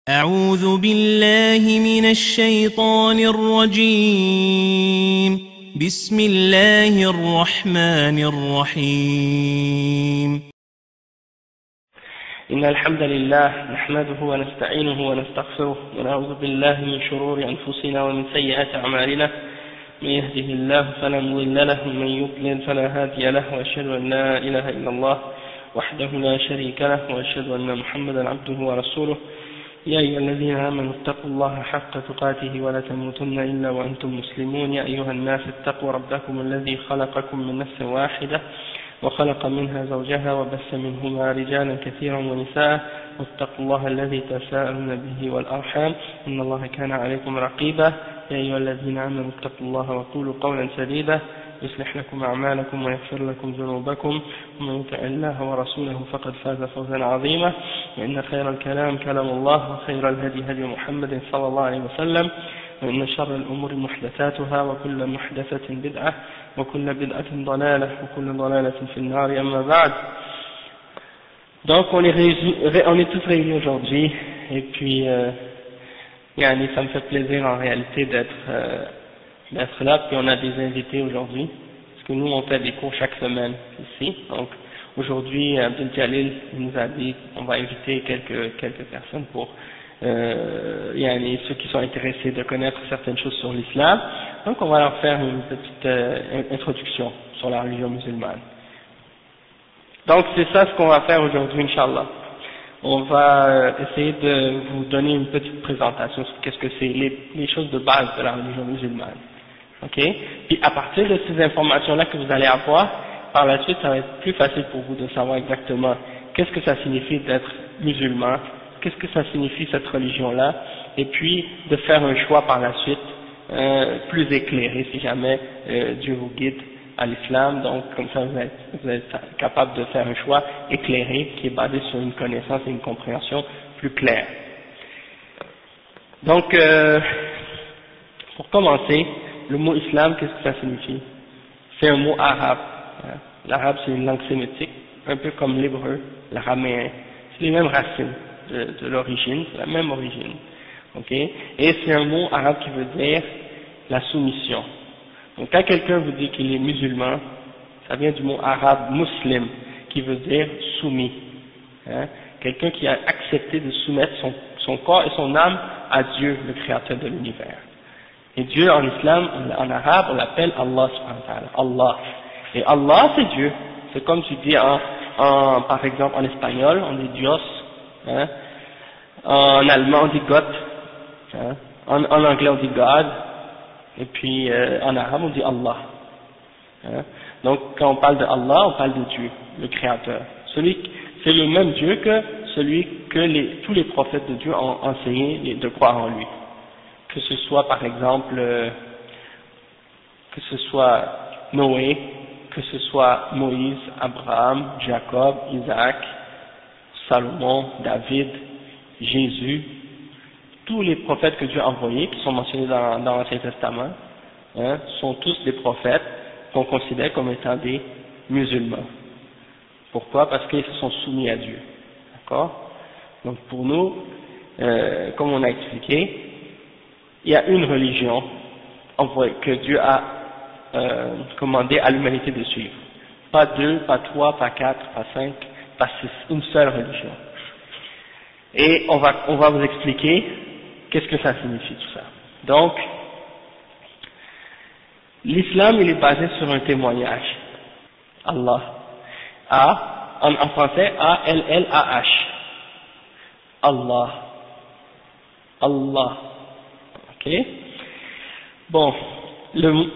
أعوذ بالله من الشيطان الرجيم. بسم الله الرحمن الرحيم. إن الحمد لله نحمده ونستعينه ونستغفره ونعوذ بالله من شرور أنفسنا ومن سيئات أعمالنا. من يهده الله فلا مضل له ومن يضلل فلا هادي له، وأشهد أن لا إله إلا الله وحده لا شريك له، وأشهد أن محمدا عبده ورسوله. يا أيها الذين آمنوا اتقوا الله حق تقاته ولا تموتن إلا وأنتم مسلمون. يا أيها الناس اتقوا ربكم الذي خلقكم من نفس واحدة وخلق منها زوجها وبث منهما رجالا كثيرا ونساء، واتقوا الله الذي تساءلون به والأرحام إن الله كان عليكم رقيبا. يا أيها الذين آمنوا اتقوا الله وقولوا قولا سديدا يصلح لكم أعمالكم ويغفر لكم ذنوبكم، ومن يطع الله ورسوله فقد فاز فوزا عظيما. وإن خير الكلام كلام الله، وخير الهدي هدي محمد صلى الله عليه وسلم، وإن شر الأمور محدثاتها، وكل محدثة بدعة، وكل بدعة ضلالة، وكل ضلالة في النار. أما بعد. Donc on est tous réunis aujourd'hui, et puis ça me fait plaisir en réalité d'être là, puis on a des invités aujourd'hui, parce que nous on fait des cours chaque semaine ici. Donc aujourd'hui Abdel Jalil nous a dit qu'on va inviter quelques personnes pour ceux qui sont intéressés de connaître certaines choses sur l'islam. Donc on va leur faire une petite introduction sur la religion musulmane. Donc c'est ça ce qu'on va faire aujourd'hui, Inch'Allah. On va essayer de vous donner une petite présentation sur qu'est-ce que c'est, les choses de base de la religion musulmane. Ok? Puis à partir de ces informations-là que vous allez avoir, par la suite ça va être plus facile pour vous de savoir exactement qu'est-ce que ça signifie d'être musulman, qu'est-ce que ça signifie cette religion-là, et puis de faire un choix par la suite plus éclairé si jamais Dieu vous guide à l'islam. Donc comme ça vous êtes capable de faire un choix éclairé qui est basé sur une connaissance et une compréhension plus claire. Donc pour commencer, le mot islam, qu'est-ce que ça signifie? C'est un mot arabe. L'arabe c'est une langue sémitique, un peu comme l'hébreu, l'araméen. C'est les mêmes racines de l'origine, c'est la même origine. Ok? Et c'est un mot arabe qui veut dire la soumission. Donc quand quelqu'un vous dit qu'il est musulman, ça vient du mot arabe muslim, qui veut dire soumis. Quelqu'un qui a accepté de soumettre son corps et son âme à Dieu, le créateur de l'univers. Et Dieu en islam, en arabe, on l'appelle Allah subhanahu wa ta'ala, Allah. Et Allah c'est Dieu. C'est comme tu dis par exemple en espagnol, on dit Dios, en allemand on dit Gott, en anglais on dit God, et puis en arabe on dit Allah. Donc quand on parle de Allah, on parle de Dieu, le créateur. C'est le même Dieu que celui que tous les prophètes de Dieu ont enseigné de croire en lui. Que ce soit par exemple, que ce soit Noé, que ce soit Moïse, Abraham, Jacob, Isaac, Salomon, David, Jésus, tous les prophètes que Dieu a envoyés, qui sont mentionnés dans l'Ancien Testament, sont tous des prophètes qu'on considère comme étant des musulmans. Pourquoi? Parce qu'ils se sont soumis à Dieu. D'accord? Donc pour nous, comme on a expliqué, il y a une religion que Dieu a commandé à l'humanité de suivre. Pas deux, pas trois, pas quatre, pas cinq, pas six, une seule religion. Et on va vous expliquer qu'est-ce que ça signifie tout ça. Donc, l'islam il est basé sur un témoignage. Allah. En français, A-L-L-A-H. Allah. Allah. Ok? Bon,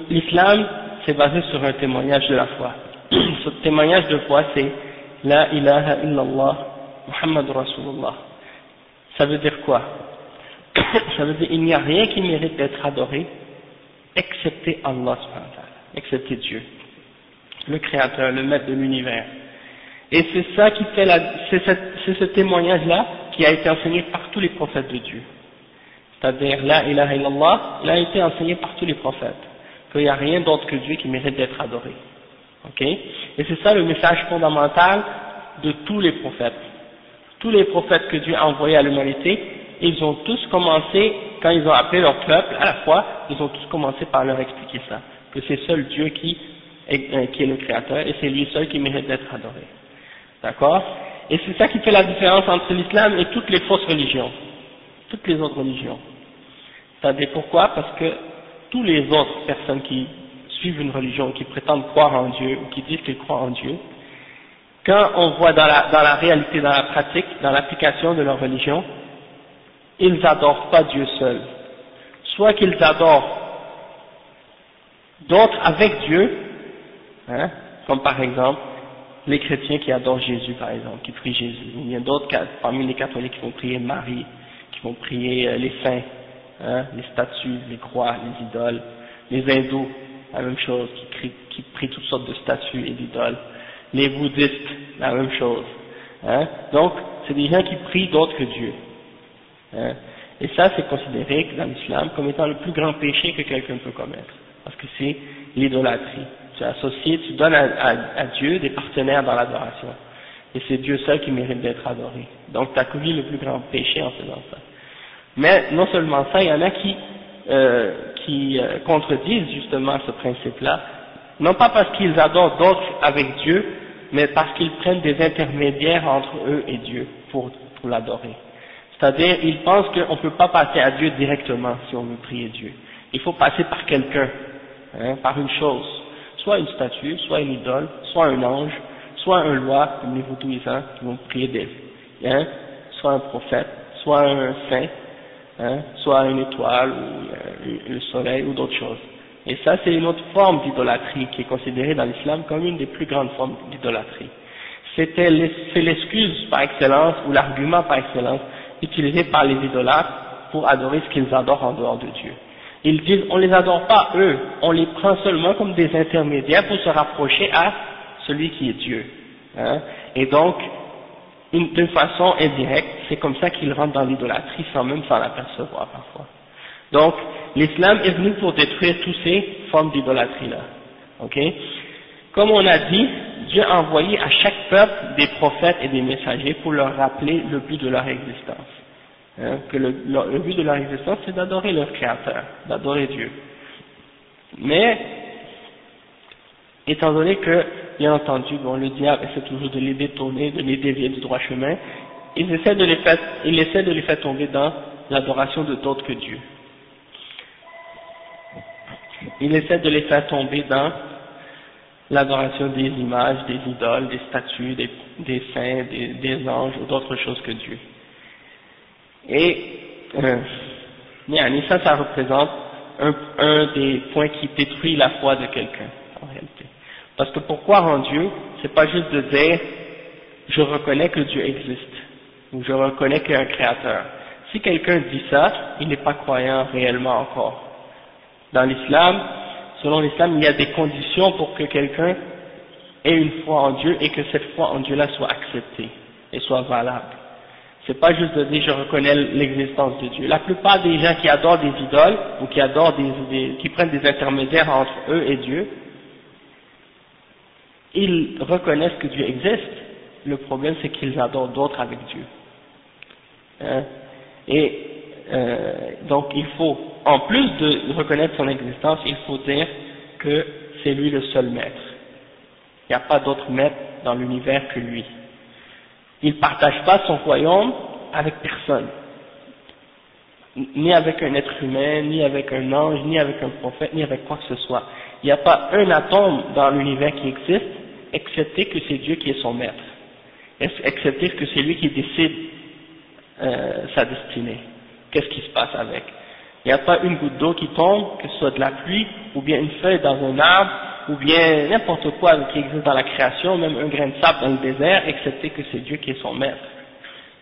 l'islam c'est basé sur un témoignage de la foi. Ce témoignage de foi c'est La ilaha illallah Muhammad Rasulullah. Ça veut dire quoi? Ça veut dire il n'y a rien qui mérite d'être adoré excepté Allah subhanahu wa ta'ala, excepté Dieu, le créateur, le maître de l'univers. Et c'est ça qui fait c'est ce témoignage là qui a été enseigné par tous les prophètes de Dieu. C'est-à-dire La ilaha illallah, il a été enseigné par tous les prophètes, qu'il n'y a rien d'autre que Dieu qui mérite d'être adoré. Ok? Et c'est ça le message fondamental de tous les prophètes. Tous les prophètes que Dieu a envoyés à l'humanité ils ont tous commencé, quand ils ont appelé leur peuple à la fois, ils ont tous commencé par leur expliquer ça, que c'est seul Dieu qui est le Créateur et c'est lui seul qui mérite d'être adoré. D'accord? Et c'est ça qui fait la différence entre l'islam et toutes les fausses religions, toutes les autres religions. C'est-à-dire pourquoi? Parce que tous les autres personnes qui suivent une religion, qui prétendent croire en Dieu ou qui disent qu'ils croient en Dieu, quand on voit dans la réalité, dans la pratique, dans l'application de leur religion, ils n'adorent pas Dieu seul. Soit qu'ils adorent d'autres avec Dieu, hein, comme par exemple les chrétiens qui adorent Jésus par exemple, qui prient Jésus. Il y a d'autres parmi les catholiques qui vont prier Marie, qui vont prier les saints, hein, les statues, les croix, les idoles. Les hindous, la même chose, qui prient toutes sortes de statues et d'idoles. Les bouddhistes, la même chose. Hein. Donc, c'est des gens qui prient d'autres que Dieu. Hein. Et ça, c'est considéré dans l'islam comme étant le plus grand péché que quelqu'un peut commettre. Parce que c'est l'idolâtrie. Tu associes, tu donnes à Dieu des partenaires dans l'adoration. Et c'est Dieu seul qui mérite d'être adoré. Donc, tu as commis le plus grand péché en faisant ça. Mais non seulement ça, il y en a qui contredisent justement ce principe-là, non pas parce qu'ils adorent d'autres avec Dieu, mais parce qu'ils prennent des intermédiaires entre eux et Dieu pour l'adorer. C'est-à-dire, ils pensent qu'on ne peut pas passer à Dieu directement si on veut prier Dieu. Il faut passer par quelqu'un, hein, par une chose, soit une statue, soit une idole, soit un ange, soit un roi, comme les vaudouisants qui vont prier d'elle, hein, soit un prophète, soit un saint, hein, soit une étoile ou le soleil ou d'autres choses. Et ça, c'est une autre forme d'idolâtrie qui est considérée dans l'islam comme une des plus grandes formes d'idolâtrie. C'est l'excuse par excellence ou l'argument par excellence utilisé par les idolâtres pour adorer ce qu'ils adorent en dehors de Dieu. Ils disent, on les adore pas eux, on les prend seulement comme des intermédiaires pour se rapprocher à celui qui est Dieu. Hein. Et donc, d'une façon indirecte, c'est comme ça qu'ils rentrent dans l'idolâtrie sans même s'en apercevoir parfois. Donc, l'islam est venu pour détruire toutes ces formes d'idolâtrie-là. Ok? Comme on a dit, Dieu a envoyé à chaque peuple des prophètes et des messagers pour leur rappeler le but de leur existence. Hein? Que le but de leur existence, c'est d'adorer leur Créateur, d'adorer Dieu. Mais, étant donné que, bien entendu, bon, le diable essaie toujours de les détourner, de les dévier du droit chemin, il essaie de les faire tomber dans l'adoration de d'autres que Dieu. Il essaie de les faire tomber dans l'adoration des images, des idoles, des statues, des saints, des anges ou d'autres choses que Dieu. Et ça représente un des points qui détruit la foi de quelqu'un, en réalité. Parce que pour croire en Dieu, c'est pas juste de dire « je reconnais que Dieu existe » ou « je reconnais qu'il y a un créateur ». Si quelqu'un dit ça, il n'est pas croyant réellement encore. Dans l'islam, selon l'islam, il y a des conditions pour que quelqu'un ait une foi en Dieu et que cette foi en Dieu-là soit acceptée et soit valable. C'est pas juste de dire je reconnais l'existence de Dieu. La plupart des gens qui adorent des idoles ou qui adorent qui prennent des intermédiaires entre eux et Dieu, ils reconnaissent que Dieu existe. Le problème, c'est qu'ils adorent d'autres avec Dieu. Hein? Et donc il faut, en plus de reconnaître son existence, il faut dire que c'est lui le seul maître. Il n'y a pas d'autre maître dans l'univers que lui. Il ne partage pas son royaume avec personne, ni avec un être humain, ni avec un ange, ni avec un prophète, ni avec quoi que ce soit. Il n'y a pas un atome dans l'univers qui existe, excepté que c'est Dieu qui est son maître, excepté que c'est lui qui décide sa destinée. Qu'est-ce qui se passe avec? Il n'y a pas une goutte d'eau qui tombe, que ce soit de la pluie, ou bien une feuille dans un arbre, ou bien n'importe quoi qui existe dans la création, même un grain de sable dans le désert, excepté que c'est Dieu qui est son maître.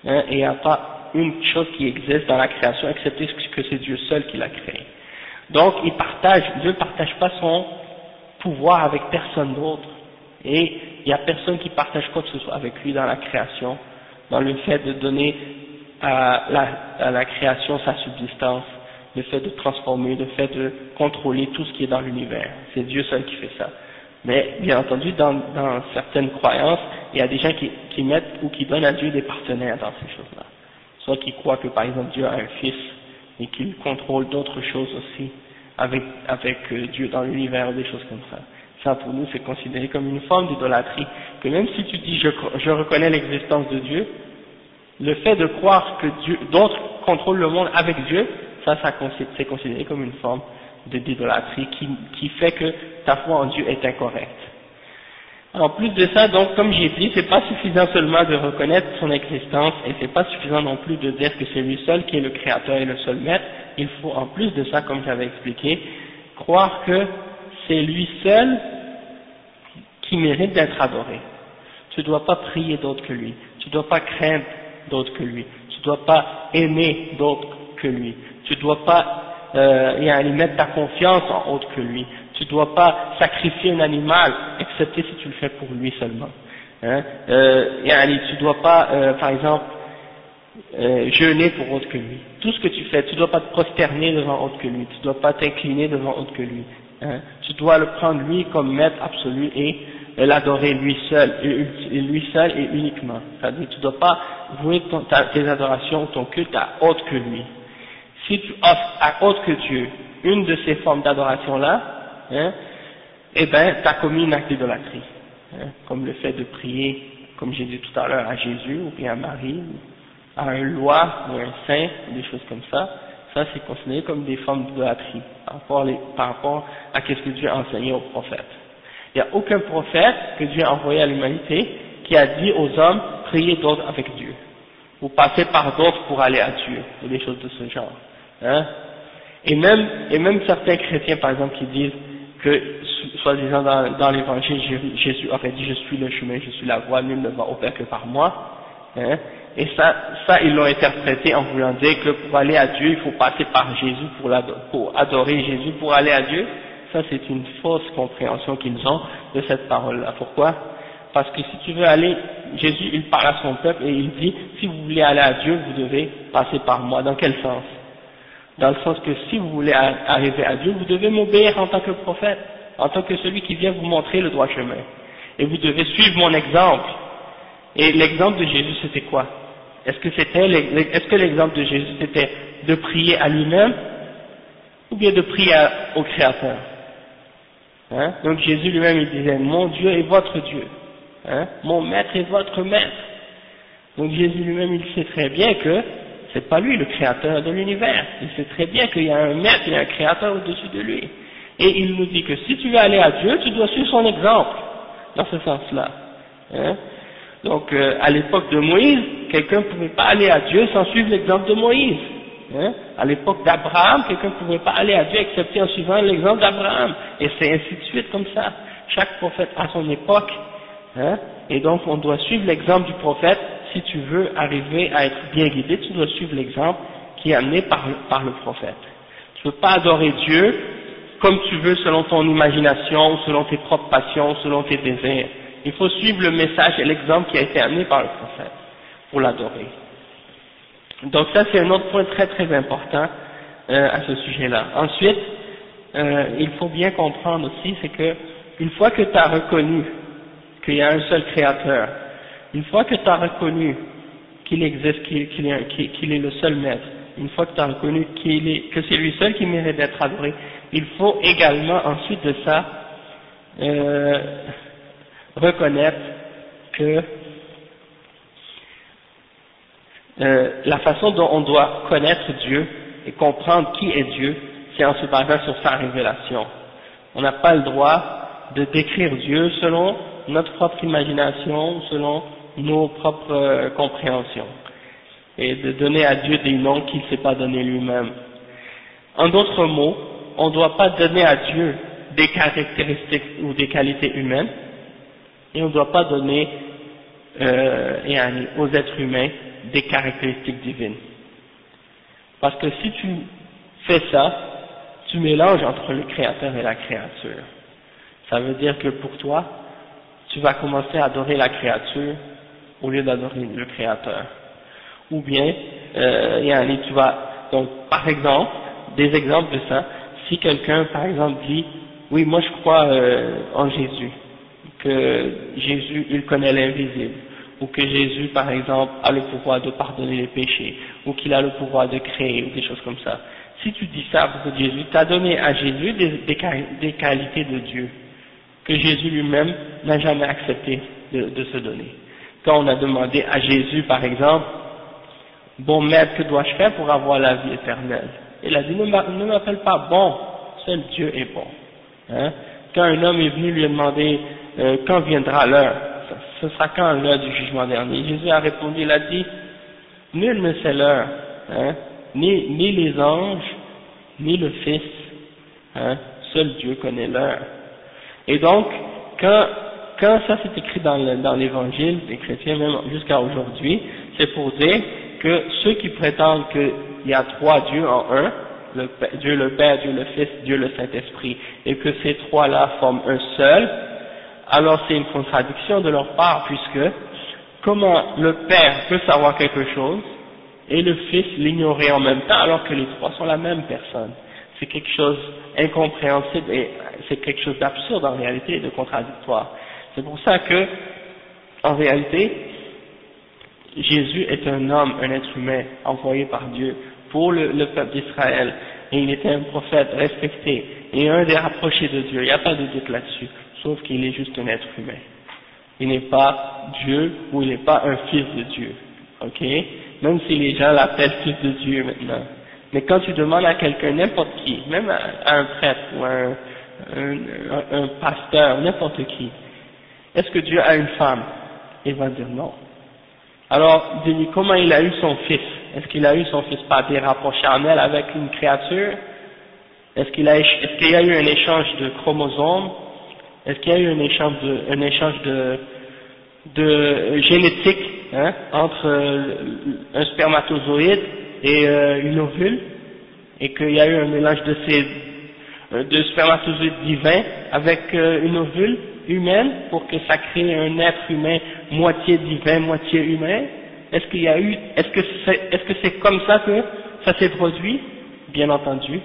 Hein? Et il n'y a pas une chose qui existe dans la création, excepté que c'est Dieu seul qui l'a créé. Donc, Dieu ne partage pas son pouvoir avec personne d'autre. Et il n'y a personne qui partage quoi que ce soit avec lui dans la création, dans le fait de donner à la création sa subsistance, le fait de transformer, le fait de contrôler tout ce qui est dans l'univers. C'est Dieu seul qui fait ça. Mais bien entendu, dans certaines croyances, il y a des gens qui mettent ou qui donnent à Dieu des partenaires dans ces choses-là. soit qui croient que par exemple Dieu a un fils et qu'il contrôle d'autres choses aussi avec Dieu dans l'univers, des choses comme ça. Ça pour nous c'est considéré comme une forme d'idolâtrie, que même si tu dis je reconnais l'existence de Dieu, le fait de croire que d'autres contrôlent le monde avec Dieu, c'est considéré comme une forme d'idolâtrie qui fait que ta foi en Dieu est incorrecte. En plus de ça, donc, comme j'ai dit, c'est pas suffisant seulement de reconnaître son existence, et c'est pas suffisant non plus de dire que c'est lui seul qui est le créateur et le seul maître. Il faut, en plus de ça, comme j'avais expliqué, croire que c'est lui seul qui mérite d'être adoré. Tu ne dois pas prier d'autre que lui. Tu ne dois pas craindre d'autre que lui. Tu ne dois pas aimer d'autre que lui. Tu ne dois pas mettre ta confiance en autre que lui. Tu ne dois pas sacrifier un animal, excepté si tu le fais pour lui seulement. Hein? Tu ne dois pas, par exemple, jeûner pour autre que lui. Tout ce que tu fais, tu ne dois pas te prosterner devant autre que lui. Tu ne dois pas t'incliner devant autre que lui. Hein? Tu dois le prendre lui comme maître absolu et l'adorer lui seul et uniquement. C'est-à-dire, tu ne dois pas vouer tes adorations, ton culte à autre que lui. Si tu offres à autre que Dieu une de ces formes d'adoration-là, hein, eh ben, tu as commis une acte d'idolâtrie. Hein, comme le fait de prier, comme j'ai dit tout à l'heure, à Jésus, ou bien à Marie, ou à un loi, ou un saint, des choses comme ça. Ça, c'est considéré comme des formes d'idolâtrie, par rapport à ce que Dieu a enseigné aux prophètes. Il n'y a aucun prophète que Dieu a envoyé à l'humanité qui a dit aux hommes, priez d'autres avec Dieu, ou passez par d'autres pour aller à Dieu, ou des choses de ce genre. Hein? Et même certains chrétiens, par exemple, qui disent que, soi-disant dans l'évangile, Jésus aurait dit, je suis le chemin, je suis la voie, nul ne va au Père que par moi. Hein? Et ça, ils l'ont interprété en voulant dire que pour aller à Dieu, il faut passer par Jésus pour adorer Jésus, pour aller à Dieu. Ça, c'est une fausse compréhension qu'ils ont de cette parole-là. Pourquoi? Parce que si tu veux aller, Jésus, il parle à son peuple et il dit, si vous voulez aller à Dieu, vous devez passer par moi. Dans quel sens? Dans le sens que si vous voulez arriver à Dieu, vous devez m'obéir en tant que prophète, en tant que celui qui vient vous montrer le droit chemin. Et vous devez suivre mon exemple. Et l'exemple de Jésus, c'était quoi? Est-ce que l'exemple de Jésus, c'était de prier à lui-même, ou bien de prier au Créateur? Hein? Donc Jésus lui-même, il disait, mon Dieu est votre Dieu. Hein? Mon maître est votre maître. Donc Jésus lui-même, il sait très bien que c'est pas lui le créateur de l'univers. Il sait très bien qu'il y a un maître, il y a un créateur au-dessus de lui. Et il nous dit que si tu veux aller à Dieu, tu dois suivre son exemple, dans ce sens-là. Hein? Donc, à l'époque de Moïse, quelqu'un ne pouvait pas aller à Dieu sans suivre l'exemple de Moïse. Hein? À l'époque d'Abraham, quelqu'un ne pouvait pas aller à Dieu excepté en suivant l'exemple d'Abraham. Et c'est ainsi de suite comme ça. Chaque prophète a son époque. Hein? Et donc, on doit suivre l'exemple du prophète. Si tu veux arriver à être bien guidé, tu dois suivre l'exemple qui est amené par le prophète. Tu ne peux pas adorer Dieu comme tu veux selon ton imagination, selon tes propres passions, selon tes désirs. Il faut suivre le message et l'exemple qui a été amené par le prophète pour l'adorer. Donc ça c'est un autre point très très important à ce sujet-là. Ensuite, il faut bien comprendre aussi, c'est que une fois que tu as reconnu qu'il y a un seul créateur, une fois que tu as reconnu qu'il existe, qu'il est le seul maître, une fois que tu as reconnu que c'est lui seul qui mérite d'être adoré, il faut également ensuite de ça reconnaître que la façon dont on doit connaître Dieu et comprendre qui est Dieu, c'est en se basant sur sa révélation. On n'a pas le droit de décrire Dieu selon notre propre imagination, selon nos propres compréhensions, et de donner à Dieu des noms qu'il ne s'est pas donné lui-même. En d'autres mots, on ne doit pas donner à Dieu des caractéristiques ou des qualités humaines, et on ne doit pas donner aux êtres humains des caractéristiques divines. Parce que si tu fais ça, tu mélanges entre le créateur et la créature. Ça veut dire que pour toi, tu vas commencer à adorer la créature au lieu d'adorer le créateur. Ou bien, tu vas, donc par exemple, des exemples de ça, si quelqu'un par exemple dit, oui moi je crois en Jésus, que Jésus il connaît l'invisible, ou que Jésus, par exemple, a le pouvoir de pardonner les péchés, ou qu'il a le pouvoir de créer, ou des choses comme ça. Si tu dis ça à propos de Jésus, tu as donné à Jésus des qualités de Dieu, que Jésus lui-même n'a jamais accepté de se donner. Quand on a demandé à Jésus, par exemple, bon maître, que dois-je faire pour avoir la vie éternelle? Il a dit, ne m'appelle pas bon, seul Dieu est bon. Hein? Quand un homme est venu lui demander quand viendra l'heure, ce sera quand l'heure du jugement dernier? Jésus a répondu, il a dit, nul ne sait l'heure, hein? ni les anges, ni le Fils, hein? Seul Dieu connaît l'heure. Et donc, quand ça c'est écrit dans l'évangile des chrétiens, même jusqu'à aujourd'hui, c'est pour dire que ceux qui prétendent qu'il y a trois dieux en un, Dieu le Père, Dieu le Fils, Dieu le Saint-Esprit, et que ces trois-là forment un seul, alors c'est une contradiction de leur part, puisque comment le Père peut savoir quelque chose et le Fils l'ignorer en même temps, alors que les trois sont la même personne? C'est quelque chose d'incompréhensible et c'est quelque chose d'absurde en réalité et de contradictoire. C'est pour ça que, en réalité, Jésus est un homme, un être humain envoyé par Dieu pour le peuple d'Israël, et il était un prophète respecté et un des rapprochés de Dieu, il n'y a pas de doute là-dessus, sauf qu'il est juste un être humain. Il n'est pas Dieu ou il n'est pas un fils de Dieu, ok? Même si les gens l'appellent fils de Dieu maintenant. Mais quand tu demandes à quelqu'un, n'importe qui, même à un prêtre ou à un pasteur, n'importe qui, est-ce que Dieu a une femme? Il va dire non. Alors, dis-lui, comment il a eu son fils? Est-ce qu'il a eu son fils par des rapports charnels avec une créature? Est-ce qu'il y a eu un échange de chromosomes? Est-ce qu'il y a eu un échange de génétique, hein, entre un spermatozoïde et une ovule? Et qu'il y a eu un mélange de spermatozoïdes divins avec une ovule humaine pour que ça crée un être humain moitié divin, moitié humain? Est-ce que c'est comme ça que ça s'est produit? Bien entendu.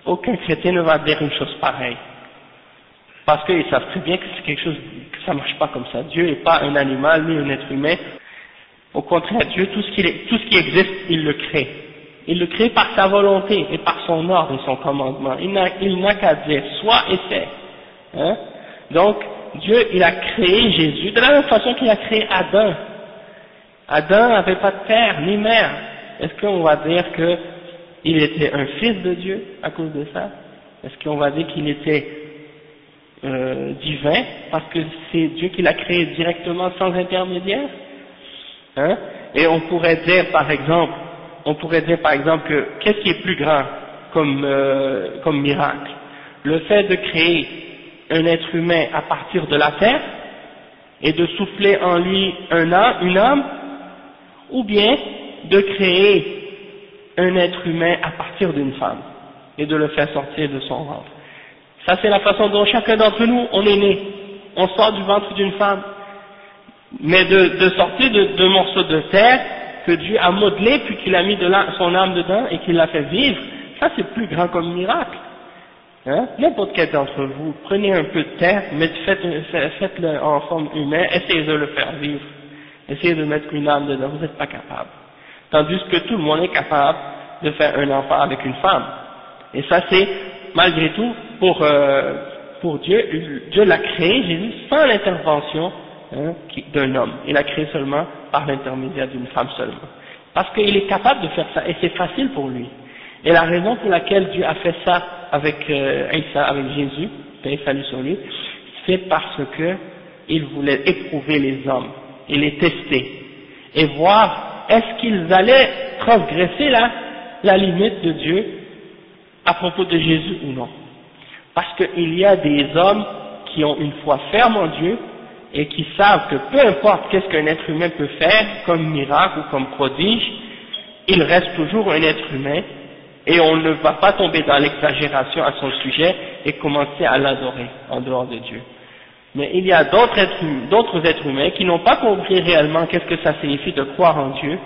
Aucun chrétien ne va dire une chose pareille. Parce qu'ils savent très bien que c'est quelque chose, que ça marche pas comme ça. Dieu n'est pas un animal, ni un être humain. Au contraire, Dieu, tout ce qui existe, il le crée. Il le crée par sa volonté et par son ordre et son commandement. Il n'a qu'à dire, sois et fais. Hein? Donc, Dieu, il a créé Jésus de la même façon qu'il a créé Adam. Adam n'avait pas de père ni mère. Est-ce qu'on va dire qu'il était un fils de Dieu à cause de ça? Est-ce qu'on va dire qu'il était divin parce que c'est Dieu qui l'a créé directement sans intermédiaire? Hein? Et on pourrait dire par exemple que qu'est-ce qui est plus grand comme miracle? Le fait de créer un être humain à partir de la terre et de souffler en lui une âme, ou bien de créer un être humain à partir d'une femme et de le faire sortir de son ventre. Ça c'est la façon dont chacun d'entre nous on est né. On sort du ventre d'une femme, mais de sortir de morceaux de terre que Dieu a modelé puis qu'il a mis son âme dedans et qu'il l'a fait vivre, ça c'est plus grand comme miracle. Hein? N'importe quel d'entre vous, prenez un peu de terre, mais faites-le en forme humaine, essayez de le faire vivre, essayez de mettre une âme dedans, vous n'êtes pas capable. Tandis que tout le monde est capable de faire un enfant avec une femme. Et ça c'est, malgré tout, pour Dieu, Dieu l'a créé, Jésus, sans l'intervention d'un homme. Il l'a créé seulement par l'intermédiaire d'une femme seulement. Parce qu'il est capable de faire ça, et c'est facile pour lui. Et la raison pour laquelle Dieu a fait ça avec Jésus, paix et salut sur lui, c'est parce que il voulait éprouver les hommes, et les tester, et voir est-ce qu'ils allaient transgresser la limite de Dieu à propos de Jésus ou non. Parce qu'il y a des hommes qui ont une foi ferme en Dieu, et qui savent que peu importe qu'est-ce qu'un être humain peut faire, comme miracle ou comme prodige, il reste toujours un être humain, et on ne va pas tomber dans l'exagération à son sujet et commencer à l'adorer en dehors de Dieu. Mais il y a d'autres êtres humains qui n'ont pas compris réellement qu'est-ce que ça signifie de croire en Dieu,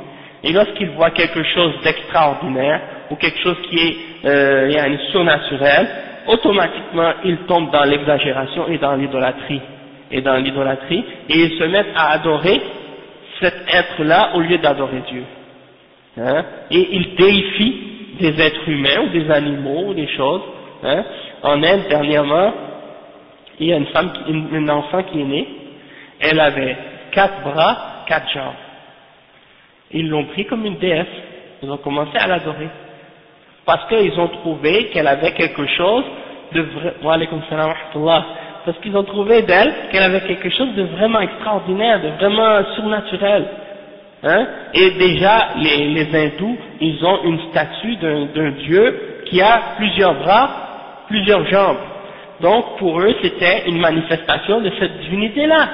et lorsqu'ils voient quelque chose d'extraordinaire, ou quelque chose qui est surnaturel, automatiquement ils tombent dans l'exagération et dans l'idolâtrie. Et ils se mettent à adorer cet être-là au lieu d'adorer Dieu. Hein, et ils déifient des êtres humains ou des animaux ou des choses. Hein. En Inde, dernièrement, il y a une enfant qui est née, elle avait 4 bras, 4 jambes. Ils l'ont pris comme une déesse, ils ont commencé à l'adorer. Parce qu'ils ont trouvé qu'elle avait quelque chose de wa alaykoum salam wa rahmatullah. Parce qu'ils ont trouvé d'elle qu'elle avait quelque chose de vraiment extraordinaire, de vraiment surnaturel. Hein? Et déjà, les hindous, ils ont une statue d'un dieu qui a plusieurs bras, plusieurs jambes. Donc, pour eux, c'était une manifestation de cette divinité-là.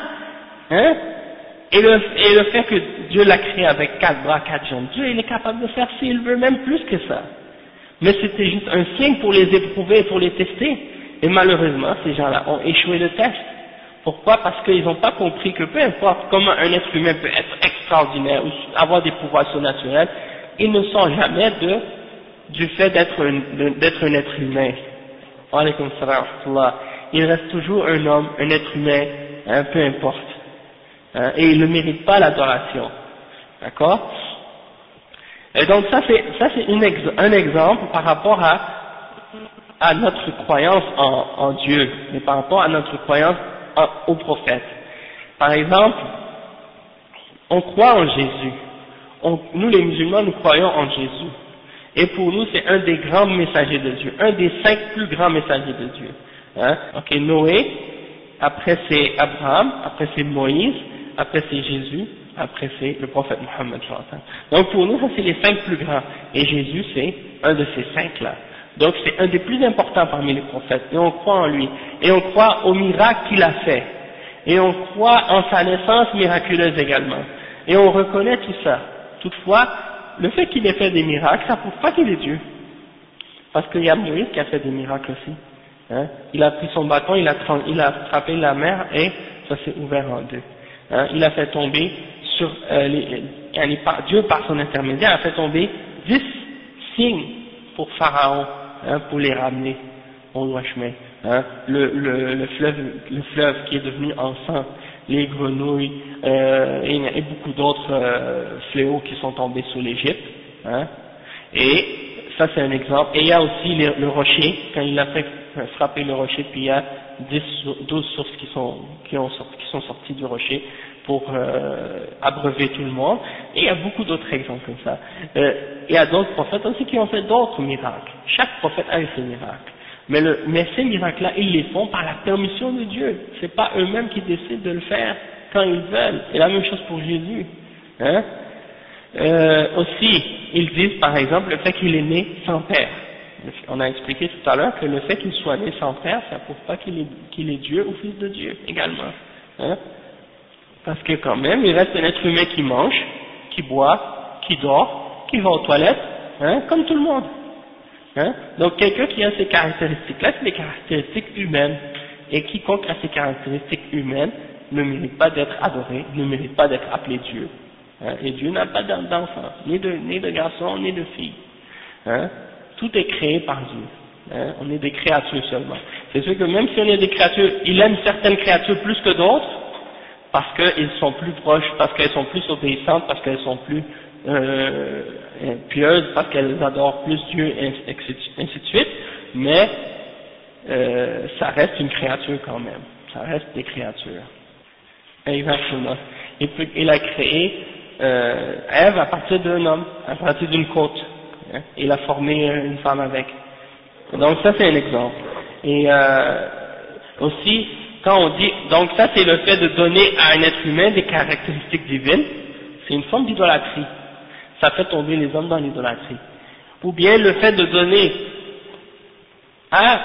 Hein? Et le fait que Dieu l'a créé avec 4 bras, 4 jambes, Dieu, il est capable de faire s'il veut, même plus que ça. Mais c'était juste un signe pour les éprouver, pour les tester. Et malheureusement, ces gens-là ont échoué le test. Pourquoi? Parce qu'ils n'ont pas compris que peu importe comment un être humain peut être extraordinaire ou avoir des pouvoirs surnaturels, ils ne sont jamais du fait d'être un être humain. Wa alaykoum salam wa rahmatullah. Il reste toujours un homme, un être humain, hein, peu importe. Hein, et il ne mérite pas l'adoration. D'accord? Et donc ça c'est un exemple par rapport à notre croyance en Dieu, et par rapport à notre croyance au prophète. Par exemple, on croit en Jésus. Nous les musulmans, nous croyons en Jésus. Et pour nous, c'est un des grands messagers de Dieu, un des 5 plus grands messagers de Dieu. Hein? Ok, Noé, après c'est Abraham, après c'est Moïse, après c'est Jésus, après c'est le prophète Mohammed. Donc pour nous, ça c'est les 5 plus grands. Et Jésus, c'est un de ces 5-là. Donc c'est un des plus importants parmi les prophètes. Et on croit en lui. Et on croit au miracle qu'il a fait. Et on croit en sa naissance miraculeuse également. Et on reconnaît tout ça. Toutefois, le fait qu'il ait fait des miracles, ça ne prouve pas qu'il est Dieu. Parce qu'il y a Moïse qui a fait des miracles aussi. Hein? Il a pris son bâton, il a frappé la mer et ça s'est ouvert en deux. Hein? Il a fait tomber sur Dieu par son intermédiaire a fait tomber 10 signes pour Pharaon, hein, pour les ramener au droit chemin. Hein? Le fleuve qui est devenu en sang, les grenouilles et beaucoup d'autres fléaux qui sont tombés sur l'Égypte. Hein? Et ça c'est un exemple. Et il y a aussi le rocher, quand il a fait frapper le rocher, puis il y a 12 sources qui sont sorties du rocher pour abreuver tout le monde. Et il y a beaucoup d'autres exemples comme ça. Il y a d'autres prophètes aussi qui ont fait d'autres miracles. Chaque prophète a eu ses miracles. Mais ces miracles-là, ils les font par la permission de Dieu. C'est pas eux-mêmes qui décident de le faire quand ils veulent. Et la même chose pour Jésus. Hein? Aussi, ils disent par exemple le fait qu'il est né sans père. On a expliqué tout à l'heure que le fait qu'il soit né sans père, ça ne prouve pas qu'il est Dieu ou fils de Dieu également. Hein? Parce que quand même, il reste un être humain qui mange, qui boit, qui dort, qui va aux toilettes, hein, comme tout le monde. Hein? Donc quelqu'un qui a ces caractéristiques-là, c'est des caractéristiques humaines. Et quiconque a ces caractéristiques humaines ne mérite pas d'être adoré, ne mérite pas d'être appelé Dieu. Hein? Et Dieu n'a pas d'enfant, ni de garçon, ni de fille. Hein? Tout est créé par Dieu. Hein? On est des créatures seulement. C'est sûr que même si on est des créatures, il aime certaines créatures plus que d'autres, parce qu'elles sont plus proches, parce qu'elles sont plus obéissantes, parce qu'elles sont plus pieuses, parce qu'elles adorent plus Dieu, et ainsi de suite, mais ça reste une créature quand même, ça reste des créatures. Exactement. Il a créé Ève à partir d'un homme, à partir d'une côte. Hein, il a formé une femme avec. Donc ça c'est un exemple. Et aussi, quand on dit, donc ça c'est le fait de donner à un être humain des caractéristiques divines, c'est une forme d'idolâtrie. Ça fait tomber les hommes dans l'idolâtrie. Ou bien le fait de donner à,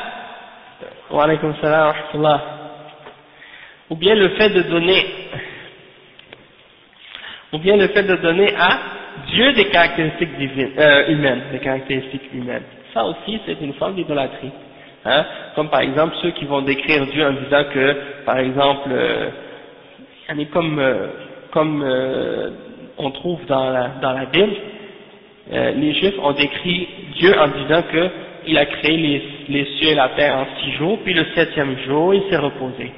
wa alaykoum salam wa rahmatullah, ou bien le fait de donner à Dieu des caractéristiques divines, humaines, des caractéristiques humaines. Ça aussi c'est une forme d'idolâtrie. Hein? Comme par exemple ceux qui vont décrire Dieu en disant que, par exemple, comme on trouve dans la Bible, les Juifs ont décrit Dieu en disant que il a créé les cieux et la terre en 6 jours, puis le 7e jour il s'est reposé.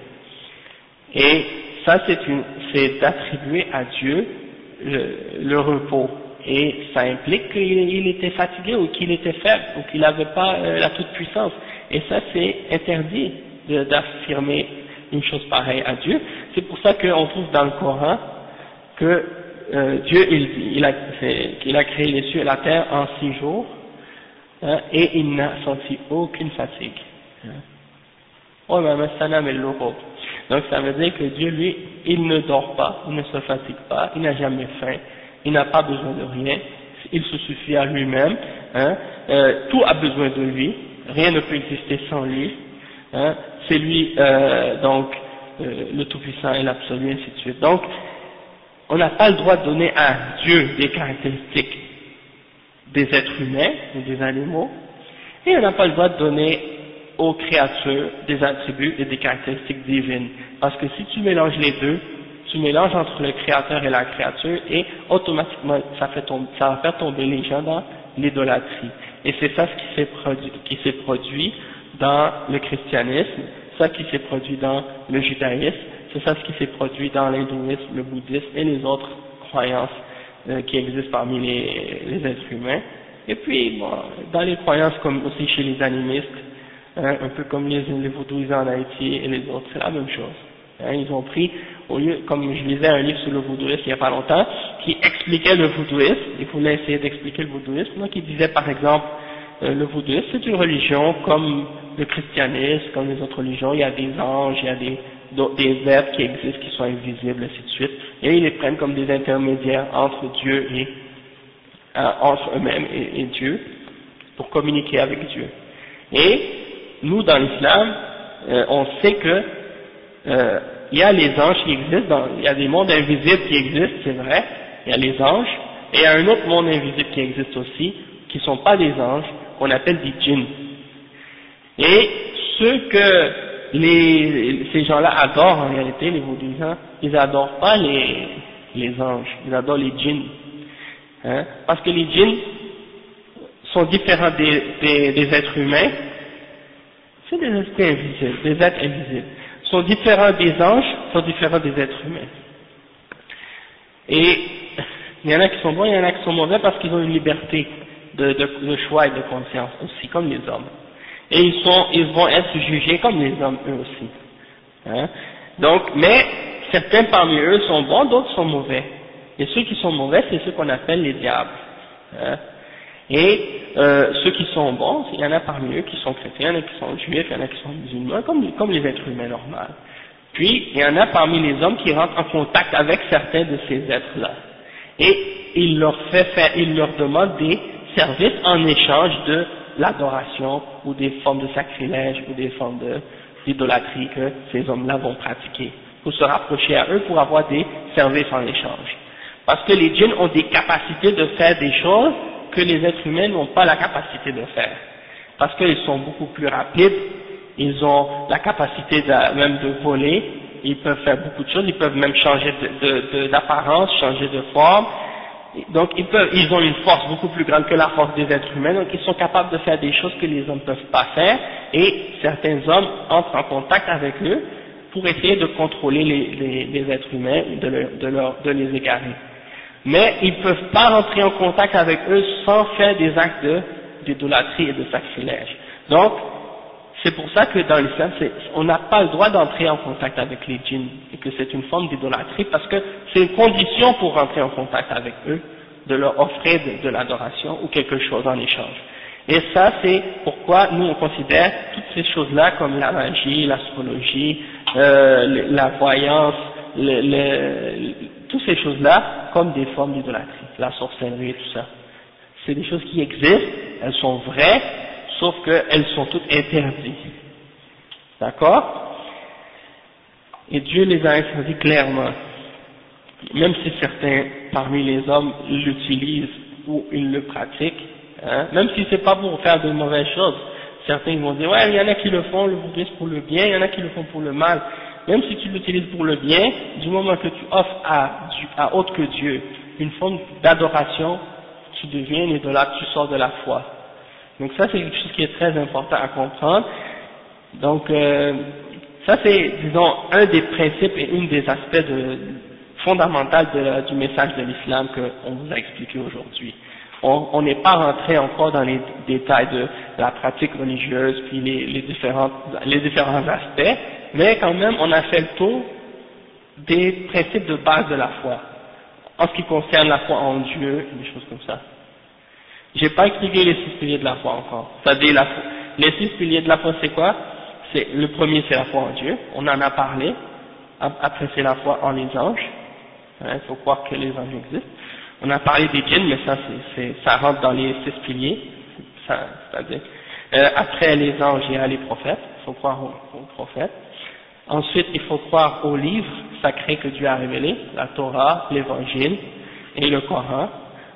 Et ça c'est d'attribuer à Dieu le repos. Et ça implique qu'il était fatigué ou qu'il était faible ou qu'il n'avait pas la toute-puissance. Et ça, c'est interdit d'affirmer une chose pareille à Dieu. C'est pour ça qu'on trouve dans le Coran que Dieu, il a créé les cieux et la terre en 6 jours, hein, et il n'a senti aucune fatigue. Donc ça veut dire que Dieu, lui, il ne dort pas, il ne se fatigue pas, il n'a jamais faim, il n'a pas besoin de rien, il se suffit à lui-même, hein, tout a besoin de lui, rien ne peut exister sans lui, hein, c'est lui donc le Tout-Puissant et l'Absolu, ainsi de suite. Donc, on n'a pas le droit de donner à Dieu des caractéristiques des êtres humains ou des animaux, et on n'a pas le droit de donner aux créatures des attributs et des caractéristiques divines. Parce que si tu mélanges les deux, tu mélanges entre le créateur et la créature, et automatiquement ça va faire tomber les gens dans l'idolâtrie. Et c'est ça ce qui s'est produit dans le christianisme, ça qui s'est produit dans le judaïsme, c'est ça ce qui s'est produit dans l'hindouisme, le bouddhisme et les autres croyances qui existent parmi les êtres humains. Et puis, bon, dans les croyances comme aussi chez les animistes, hein, un peu comme les vaudouisants en Haïti et les autres, c'est la même chose. Hein, ils ont pris, au lieu, comme je lisais un livre sur le vaudouisme il n'y a pas longtemps, qui expliquait le vaudouisme, il voulait essayer d'expliquer le vaudouisme, donc il disait par exemple, le vaudouisme c'est une religion comme le christianisme, comme les autres religions, il y a des anges, il y a des êtres qui existent, qui sont invisibles, ainsi de suite, et ils les prennent comme des intermédiaires entre Dieu et entre eux-mêmes et Dieu, pour communiquer avec Dieu. Et nous, dans l'islam, on sait que il y a les anges qui existent, il y a des mondes invisibles qui existent, c'est vrai, il y a les anges, et il y a un autre monde invisible qui existe aussi, qui ne sont pas des anges, qu'on appelle des djinns. Et ceux que ces gens-là adorent en réalité, les vaudouisants, ils n'adorent pas les anges, ils adorent les djinns. Hein, parce que les djinns sont différents des êtres humains, c'est des esprits invisibles, des êtres invisibles, sont différents des anges, sont différents des êtres humains. Et il y en a qui sont bons, il y en a qui sont mauvais parce qu'ils ont une liberté de choix et de conscience aussi, comme les hommes. Et ils vont être jugés comme les hommes eux aussi. Hein? Donc, mais certains parmi eux sont bons, d'autres sont mauvais. Et ceux qui sont mauvais, c'est ceux qu'on appelle les diables. Hein? Et ceux qui sont bons, il y en a parmi eux qui sont chrétiens, il y en a qui sont juifs, il y en a qui sont musulmans, comme les êtres humains normaux. Puis, il y en a parmi les hommes qui rentrent en contact avec certains de ces êtres-là. Et il leur demande des services en échange de l'adoration ou des formes de sacrilège ou des formes d'idolâtrie que ces hommes-là vont pratiquer, pour se rapprocher à eux pour avoir des services en échange. Parce que les djinns ont des capacités de faire des choses que les êtres humains n'ont pas la capacité de faire. Parce qu'ils sont beaucoup plus rapides, ils ont la capacité même de voler, ils peuvent faire beaucoup de choses, ils peuvent même changer d'apparence, changer de forme. Donc ils ont une force beaucoup plus grande que la force des êtres humains, donc ils sont capables de faire des choses que les hommes ne peuvent pas faire, et certains hommes entrent en contact avec eux pour essayer de contrôler les êtres humains, de les égarer. Mais ils ne peuvent pas rentrer en contact avec eux sans faire des actes d'idolâtrie et de sacrilège. Donc, c'est pour ça que dans l'islam, on n'a pas le droit d'entrer en contact avec les djinns, et que c'est une forme d'idolâtrie, parce que c'est une condition pour rentrer en contact avec eux, de leur offrir de l'adoration ou quelque chose en échange. Et ça, c'est pourquoi nous on considère toutes ces choses-là comme la magie, l'astrologie, la voyance, toutes ces choses-là comme des formes d'idolâtrie, la sorcellerie et tout ça. C'est des choses qui existent, elles sont vraies, sauf qu'elles sont toutes interdites. D'accord? Et Dieu les a interdits clairement. Même si certains parmi les hommes l'utilisent ou ils le pratiquent, hein, même si c'est pas pour faire de mauvaises choses. Certains vont dire, ouais, il y en a qui le font, le bouddhisme pour le bien, il y en a qui le font pour le mal. Même si tu l'utilises pour le bien, du moment que tu offres à autre que Dieu une forme d'adoration, tu deviens un idolâtre, tu sors de la foi. Donc ça, c'est quelque chose qui est très important à comprendre. Donc, ça c'est, disons, un des principes et une des aspects fondamentales du message de l'islam qu'on vous a expliqué aujourd'hui. On n'est pas rentré encore dans les détails de la pratique religieuse puis les différents aspects, mais quand même on a fait le tour des principes de base de la foi, en ce qui concerne la foi en Dieu, des choses comme ça. J'ai pas expliqué les 6 piliers de la foi encore. C'est-à-dire les 6 piliers de la foi, c'est quoi? Le premier, c'est la foi en Dieu. On en a parlé. Après, c'est la foi en les anges. Il faut croire que les anges existent. On a parlé des djinns, mais ça rentre dans les 6 piliers. C'est-à-dire, après les anges, il y a les prophètes. Il faut croire aux prophètes. Ensuite, il faut croire aux livres sacrés que Dieu a révélés, la Torah, l'Évangile et le Coran.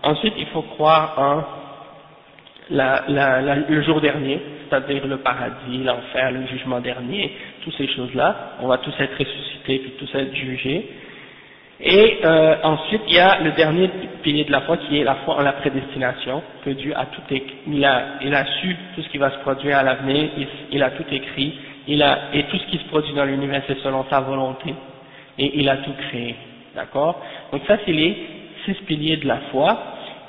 Ensuite, il faut croire en le jour dernier, c'est-à-dire le paradis, l'enfer, le jugement dernier, toutes ces choses-là. On va tous être ressuscités puis tous être jugés. Et ensuite, il y a le dernier pilier de la foi qui est la foi en la prédestination, que Dieu a tout écrit, il a su tout ce qui va se produire à l'avenir, il a tout écrit, et tout ce qui se produit dans l'univers c'est selon sa volonté, et il a tout créé, d'accord? Donc ça c'est les 6 piliers de la foi.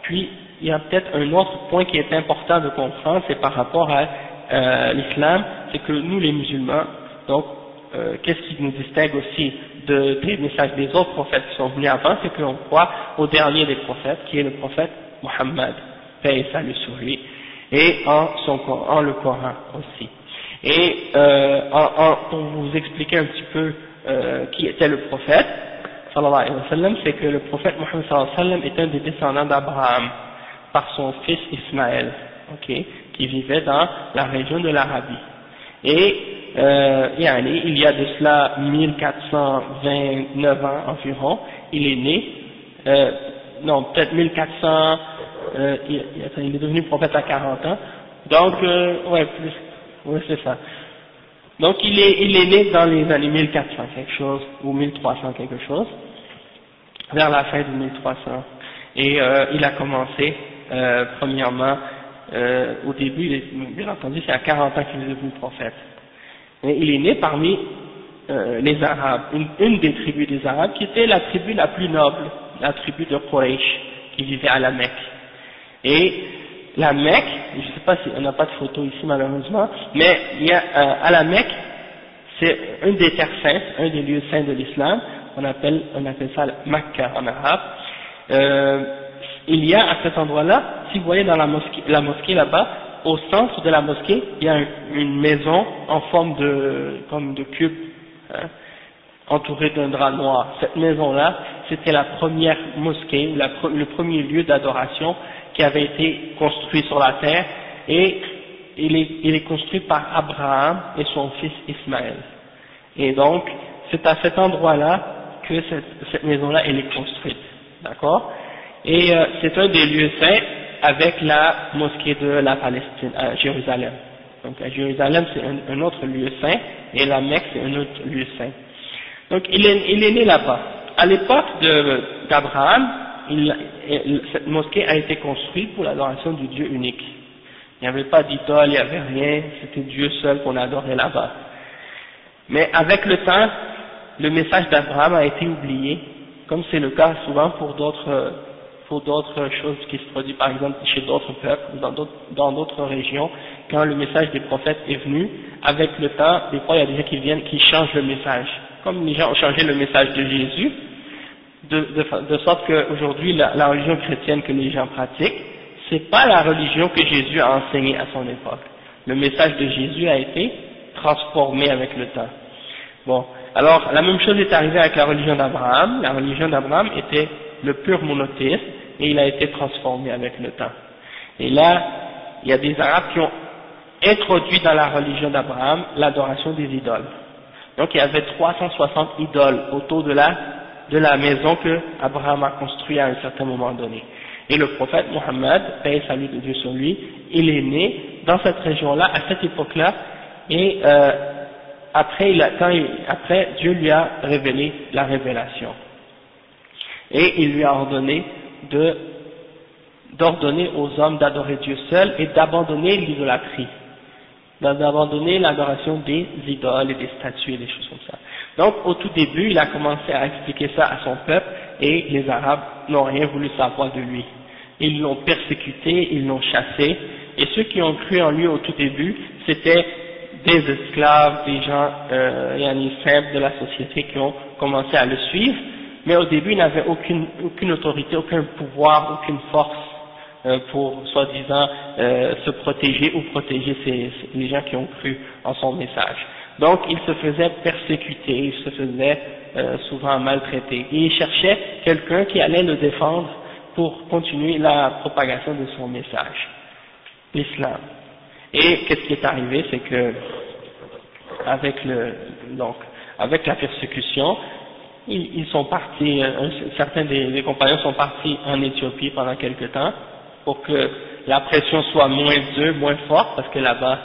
Puis il y a peut-être un autre point qui est important de comprendre, c'est par rapport à l'islam, c'est que nous les musulmans, donc qu'est-ce qui nous distingue aussi des messages des autres prophètes qui sont venus avant, c'est qu'on croit au dernier des prophètes, qui est le prophète Mohammed, paix et salut sur lui, et en le Coran aussi. Et pour vous expliquer un petit peu qui était le prophète, sallallahu alayhi wa sallam, c'est que le prophète Mohammed sallallahu alayhi wa sallam est un des descendants d'Abraham par son fils Ismaël, qui vivait dans la région de l'Arabie. Et il y a de cela 1429 ans environ, il est né, peut-être 1400, il est devenu prophète à 40 ans, donc c'est ça. Donc il est né dans les années 1400 quelque chose, ou 1300 quelque chose, vers la fin de 1300. Et il a commencé, premièrement, au début, bien entendu, c'est à 40 ans qu'il est devenu prophète. Et il est né parmi les Arabes, une des tribus des Arabes, qui était la tribu la plus noble, la tribu de Quraysh, qui vivait à la Mecque. Et la Mecque, je ne sais pas si on n'a pas de photo ici malheureusement, mais il y a, à la Mecque, c'est un des terres saintes, un des lieux saints de l'islam, on appelle ça Makkah en arabe. Il y a à cet endroit-là, si vous voyez dans la mosquée là-bas, au centre de la mosquée, il y a une maison en forme comme de cube, entourée d'un drap noir. Cette maison-là, c'était la première mosquée, le premier lieu d'adoration qui avait été construit sur la terre, et il est construit par Abraham et son fils Ismaël. Et donc, c'est à cet endroit-là que cette maison-là, elle est construite. D'accord? Et c'est un des lieux saints avec la mosquée de la Palestine, à Jérusalem. Donc à Jérusalem, c'est un autre lieu saint, et la Mecque, c'est un autre lieu saint. Donc il est né là-bas. À l'époque d'Abraham, cette mosquée a été construite pour l'adoration du Dieu unique. Il n'y avait pas d'idole, il n'y avait rien, c'était Dieu seul qu'on adorait là-bas. Mais avec le temps, le message d'Abraham a été oublié, comme c'est le cas souvent pour d'autres choses qui se produisent, par exemple chez d'autres peuples, dans d'autres régions. Quand le message des prophètes est venu, avec le temps, des fois il y a des gens qui changent le message. Comme les gens ont changé le message de Jésus, de sorte qu'aujourd'hui la religion chrétienne que les gens pratiquent, c'est pas la religion que Jésus a enseignée à son époque. Le message de Jésus a été transformé avec le temps. Bon, alors la même chose est arrivée avec la religion d'Abraham. La religion d'Abraham était le pur monothéisme, et il a été transformé avec le temps. Et là, il y a des Arabes qui ont introduit dans la religion d'Abraham l'adoration des idoles. Donc il y avait 360 idoles autour de la maison que Abraham a construite à un certain moment donné. Et le prophète Mohammed, paix et salut de Dieu sur lui, il est né dans cette région-là, à cette époque-là, et après Dieu lui a révélé la révélation. Et il lui a ordonné d'ordonner aux hommes d'adorer Dieu seul et d'abandonner l'idolâtrie, d'abandonner l'adoration des idoles et des statues et des choses comme ça. Donc au tout début, il a commencé à expliquer ça à son peuple et les Arabes n'ont rien voulu savoir de lui. Ils l'ont persécuté, ils l'ont chassé, et ceux qui ont cru en lui au tout début, c'était des esclaves, des gens simples de la société qui ont commencé à le suivre, mais au début il n'avait aucune autorité, aucun pouvoir, aucune force pour soi-disant se protéger ou protéger les gens qui ont cru en son message. Donc il se faisait persécuter, il se faisait souvent maltraiter, et il cherchait quelqu'un qui allait le défendre pour continuer la propagation de son message, l'islam. Et qu'est-ce qui est arrivé, c'est que avec la persécution, ils sont partis, certains des compagnons sont partis en Éthiopie pendant quelque temps pour que la pression soit moins dure, moins forte, parce que là-bas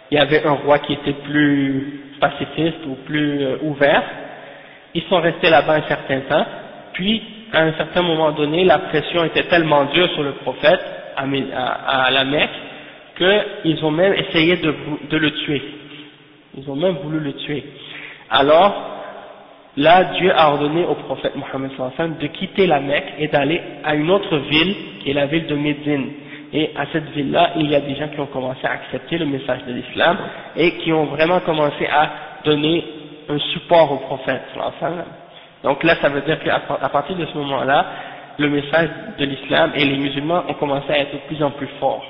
il y avait un roi qui était plus pacifiste ou plus ouvert. Ils sont restés là-bas un certain temps, puis à un certain moment donné, la pression était tellement dure sur le prophète à la Mecque qu'ils ont même essayé de le tuer. Ils ont même voulu le tuer. Alors, là, Dieu a ordonné au prophète Mohammed sallallahu alayhi wa sallam de quitter la Mecque et d'aller à une autre ville, qui est la ville de Médine. Et à cette ville-là, il y a des gens qui ont commencé à accepter le message de l'islam et qui ont vraiment commencé à donner un support au prophète sallallahu alayhi wa sallam. Donc là, ça veut dire qu'à partir de ce moment-là, le message de l'islam et les musulmans ont commencé à être de plus en plus forts.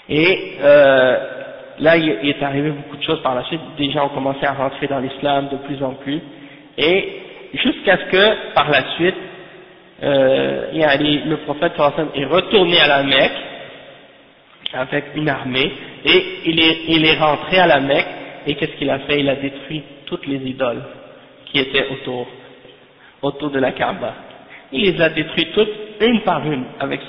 Et là, il est arrivé beaucoup de choses par la suite. Des gens ont commencé à rentrer dans l'islam de plus en plus. Et jusqu'à ce que, par la suite, le prophète sallallahu alayhi wa sallam est retourné à la Mecque avec une armée et il est rentré à la Mecque et qu'est-ce qu'il a fait? Il a détruit toutes les idoles qui étaient autour de la Kaaba. Il les a détruites toutes, une par une, avec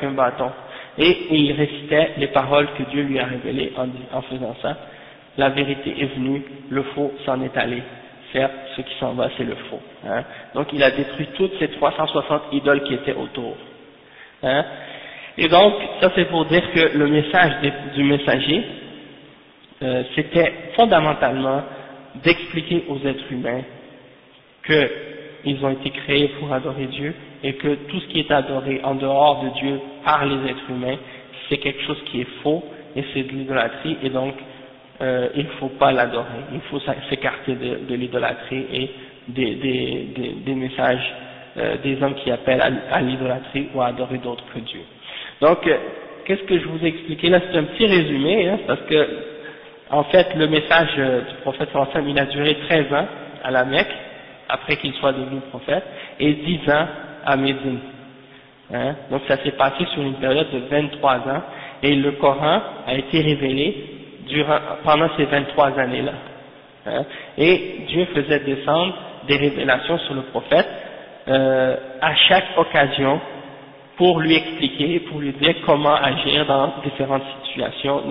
un bâton. Et il récitait les paroles que Dieu lui a révélées en faisant ça. La vérité est venue, le faux s'en est allé. Certes, ce qui s'en va, c'est le faux. Hein. Donc il a détruit toutes ces 360 idoles qui étaient autour. Hein. Et donc, ça c'est pour dire que le message du messager, c'était fondamentalement d'expliquer aux êtres humains qu'ils ont été créés pour adorer Dieu et que tout ce qui est adoré en dehors de Dieu par les êtres humains, c'est quelque chose qui est faux et c'est de l'idolâtrie et donc il ne faut pas l'adorer, il faut s'écarter de l'idolâtrie et des messages des hommes qui appellent à l'idolâtrie ou à adorer d'autres que Dieu. Donc, qu'est-ce que je vous ai expliqué là? C'est un petit résumé, hein, parce que en fait le message du prophète sallallahu alayhi wa sallam, il a duré 13 ans à la Mecque, après qu'il soit devenu prophète, et 10 ans à Médine. Hein? Donc ça s'est passé sur une période de 23 ans, et le Coran a été révélé pendant ces 23 années-là. Hein? Et Dieu faisait descendre des révélations sur le prophète à chaque occasion pour lui expliquer, pour lui dire comment agir dans différentes situations,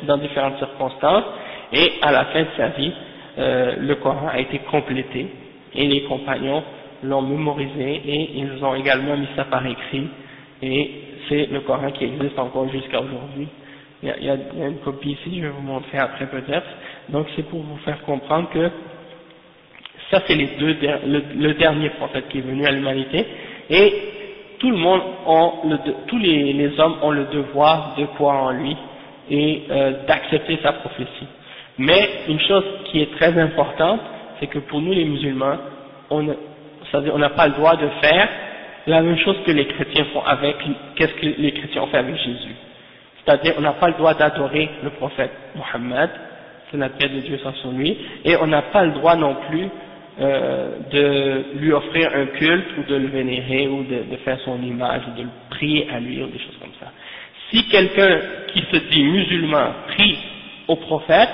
dans différentes circonstances, et à la fin de sa vie, le Coran a été complété, et les compagnons l'ont mémorisé, et ils ont également mis ça par écrit, et c'est le Coran qui existe encore jusqu'à aujourd'hui. Il y a une copie ici, je vais vous montrer après peut-être. Donc c'est pour vous faire comprendre que ça c'est le dernier prophète qui est venu à l'humanité, et tout le monde tous les hommes ont le devoir de croire en lui et d'accepter sa prophétie. Mais une chose qui est très importante, c'est que pour nous les musulmans, on n'a pas le droit de faire la même chose que les chrétiens font qu'est-ce que les chrétiens ont fait avec Jésus. C'est-à-dire, on n'a pas le droit d'adorer le prophète Mohammed, c'est la paix de Dieu soit sur lui, et on n'a pas le droit non plus de lui offrir un culte ou de le vénérer ou de faire son image ou de le prier à lui ou des choses comme ça. Si quelqu'un qui se dit musulman prie au prophète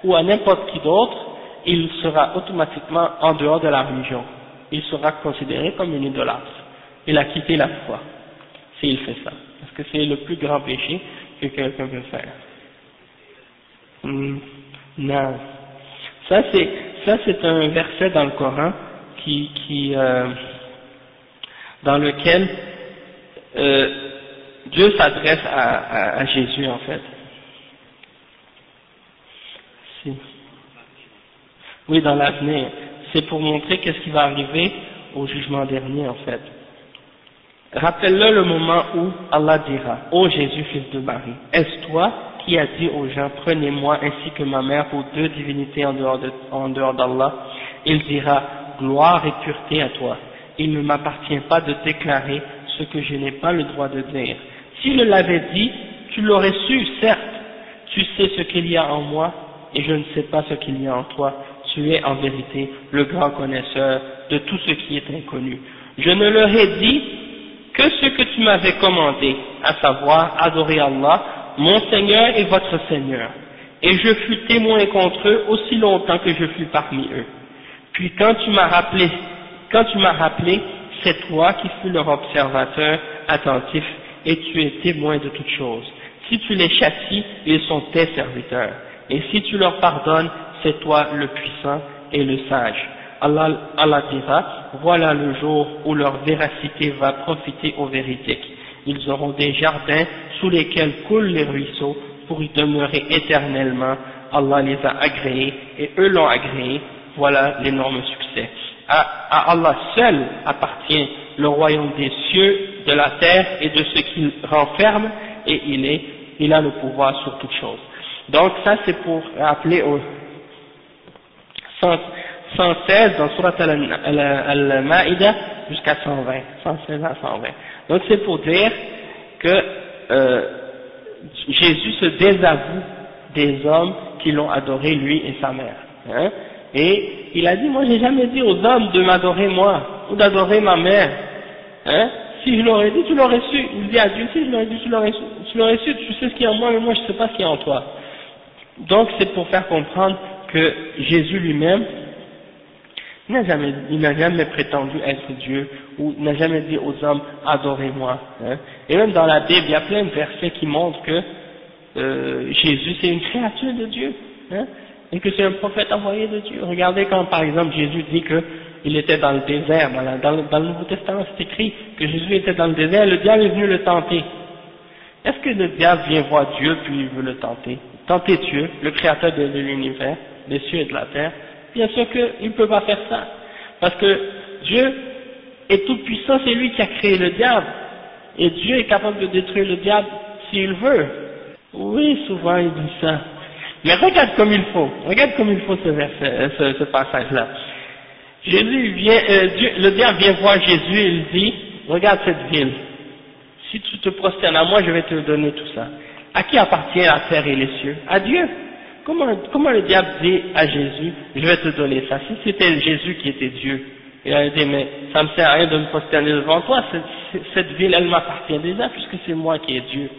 ou à n'importe qui d'autre, il sera automatiquement en dehors de la religion. Il sera considéré comme un idolâtre. Il a quitté la foi s'il fait ça. Parce que c'est le plus grand péché que quelqu'un peut faire. Non. Ça c'est un verset dans le Coran dans lequel Dieu s'adresse à Jésus en fait. Si. Oui, dans l'avenir. C'est pour montrer qu'est-ce qui va arriver au jugement dernier, en fait. Rappelle-le le moment où Allah dira, ô Jésus, fils de Marie, est-ce toi qui as dit aux gens, prenez-moi ainsi que ma mère pour deux divinités en dehors d'Allah? Il dira, gloire et pureté à toi. Il ne m'appartient pas de déclarer ce que je n'ai pas le droit de dire. S'il l'avait dit, tu l'aurais su, certes. Tu sais ce qu'il y a en moi, et je ne sais pas ce qu'il y a en toi. Tu es en vérité le grand connaisseur de tout ce qui est inconnu. Je ne leur ai dit que ce que tu m'avais commandé, à savoir adorer Allah, mon Seigneur et votre Seigneur. Et je fus témoin contre eux aussi longtemps que je fus parmi eux. Puis quand tu m'as rappelé, c'est toi qui fus leur observateur attentif, et tu es témoin de toutes choses. Si tu les châties, ils sont tes serviteurs. Et si tu leur pardonnes, c'est toi le puissant et le sage. Allah dira, voilà le jour où leur véracité va profiter aux véridiques. Ils auront des jardins sous lesquels coulent les ruisseaux pour y demeurer éternellement. Allah les a agréés et eux l'ont agréé. Voilà l'énorme succès. À Allah seul appartient le royaume des cieux, de la terre et de ce qu'il renferme, et il a le pouvoir sur toutes choses. Donc ça c'est pour rappeler au 116 dans Surat Al-Ma'ida jusqu'à 120, 116 à 120. Donc c'est pour dire que Jésus se désavoue des hommes qui l'ont adoré lui et sa mère. Hein? Et il a dit, moi j'ai jamais dit aux hommes de m'adorer moi, ou d'adorer ma mère. Hein? Si je l'aurais dit, tu l'aurais su. Il dit à Dieu, si je l'aurais dit, tu l'aurais su, tu sais ce qu'il y a en moi, mais moi je ne sais pas ce qu'il y a en toi. Donc c'est pour faire comprendre que Jésus lui-même, il n'a jamais prétendu être Dieu, ou n'a jamais dit aux hommes, adorez-moi. Hein? Et même dans la Bible, il y a plein de versets qui montrent que Jésus c'est une créature de Dieu. Hein? Et que c'est un prophète envoyé de Dieu. Regardez quand par exemple Jésus dit qu'il était dans le désert, dans le Nouveau Testament c'est écrit que Jésus était dans le désert, le diable est venu le tenter. Est-ce que le diable vient voir Dieu puis il veut le tenter? Tenter Dieu, le créateur de l'univers, des cieux et de la terre? Bien sûr qu'il ne peut pas faire ça. Parce que Dieu est tout puissant, c'est lui qui a créé le diable. Et Dieu est capable de détruire le diable s'il veut. Oui, souvent il dit ça. Mais regarde comme il faut ce verset, ce passage-là. Jésus vient, le diable vient voir Jésus et il dit, regarde cette ville. Si tu te prosternes à moi, je vais te donner tout ça. À qui appartient la terre et les cieux? À Dieu. Comment le diable dit à Jésus, je vais te donner ça? Si c'était Jésus qui était Dieu, il a dit, mais ça me sert à rien de me prosterner devant toi, cette ville, elle m'appartient déjà, puisque c'est moi qui est Dieu.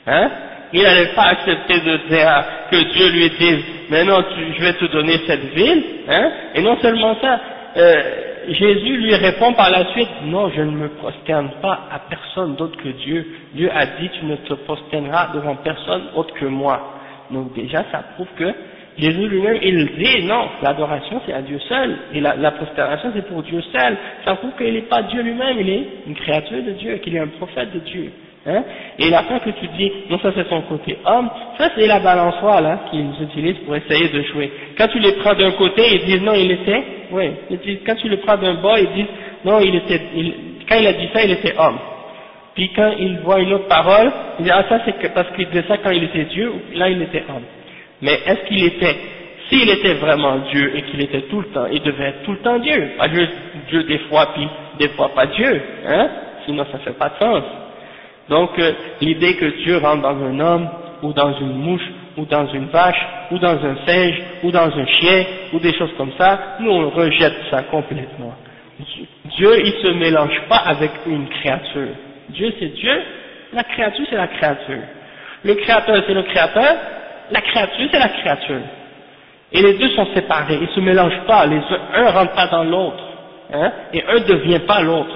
Hein? Il n'allait pas accepter de dire que Dieu lui dise, mais non, je vais te donner cette ville, hein? Et non seulement ça, Jésus lui répond par la suite, non, je ne me prosterne pas à personne d'autre que Dieu. Dieu a dit, tu ne te prosterneras devant personne autre que moi. Donc déjà, ça prouve que Jésus lui-même, il dit, non, l'adoration c'est à Dieu seul, et la prosternation c'est pour Dieu seul. Ça prouve qu'il n'est pas Dieu lui-même, il est une créature de Dieu, qu'il est un prophète de Dieu. Hein? Et la fin que tu dis, non, ça c'est son côté homme, ça c'est la balançoire là qu'ils utilisent pour essayer de jouer. Quand tu les prends d'un côté, ils disent non, il était, oui, quand tu les prends d'un bas, ils disent non, quand il a dit ça, il était homme. Puis quand il voit une autre parole, il dit ah ça c'est parce qu'il disait ça quand il était Dieu, là il était homme. Mais est-ce qu'il était, s'il était vraiment Dieu et qu'il était tout le temps, il devait être tout le temps Dieu, pas juste Dieu des fois puis des fois pas Dieu, hein? Sinon ça fait pas de sens. Donc l'idée que Dieu rentre dans un homme, ou dans une mouche, ou dans une vache, ou dans un singe, ou dans un chien, ou des choses comme ça, nous on rejette ça complètement. Dieu il se mélange pas avec une créature. Dieu c'est Dieu, la créature c'est la créature. Le créateur c'est le créateur, la créature c'est la créature. Et les deux sont séparés, ils se mélangent pas, un rentre pas dans l'autre, hein, et un ne devient pas l'autre.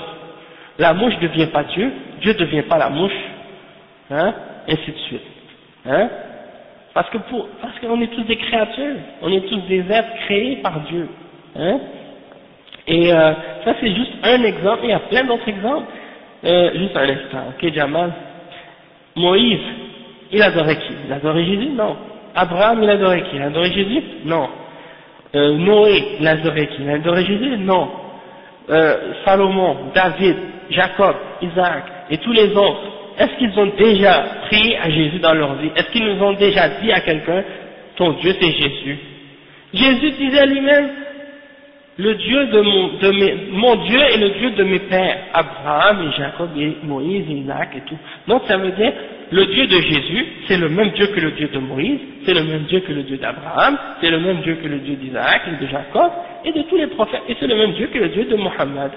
La mouche ne devient pas Dieu, Dieu ne devient pas la mouche, hein, ainsi de suite. Hein? Parce qu'on est tous des créatures, on est tous des êtres créés par Dieu. Hein? Et ça c'est juste un exemple, il y a plein d'autres exemples. Juste un instant, ok Jamal. Moïse, il adorait qui? Il adorait Jésus? Non. Abraham, il adorait qui? Il adorait Jésus? Non. Noé, il a adoré qui? Il a adoré Jésus? Non. Salomon, David, Jacob, Isaac et tous les autres, est-ce qu'ils ont déjà prié à Jésus dans leur vie? Est-ce qu'ils nous ont déjà dit à quelqu'un, ton Dieu c'est Jésus? Jésus disait lui-même, le Dieu mon Dieu est le Dieu de mes pères, Abraham et Jacob et Moïse et Isaac et tout. Donc ça veut dire, le Dieu de Jésus, c'est le même Dieu que le Dieu de Moïse, c'est le même Dieu que le Dieu d'Abraham, c'est le même Dieu que le Dieu d'Isaac et de Jacob et de tous les prophètes, et c'est le même Dieu que le Dieu de Mohammed,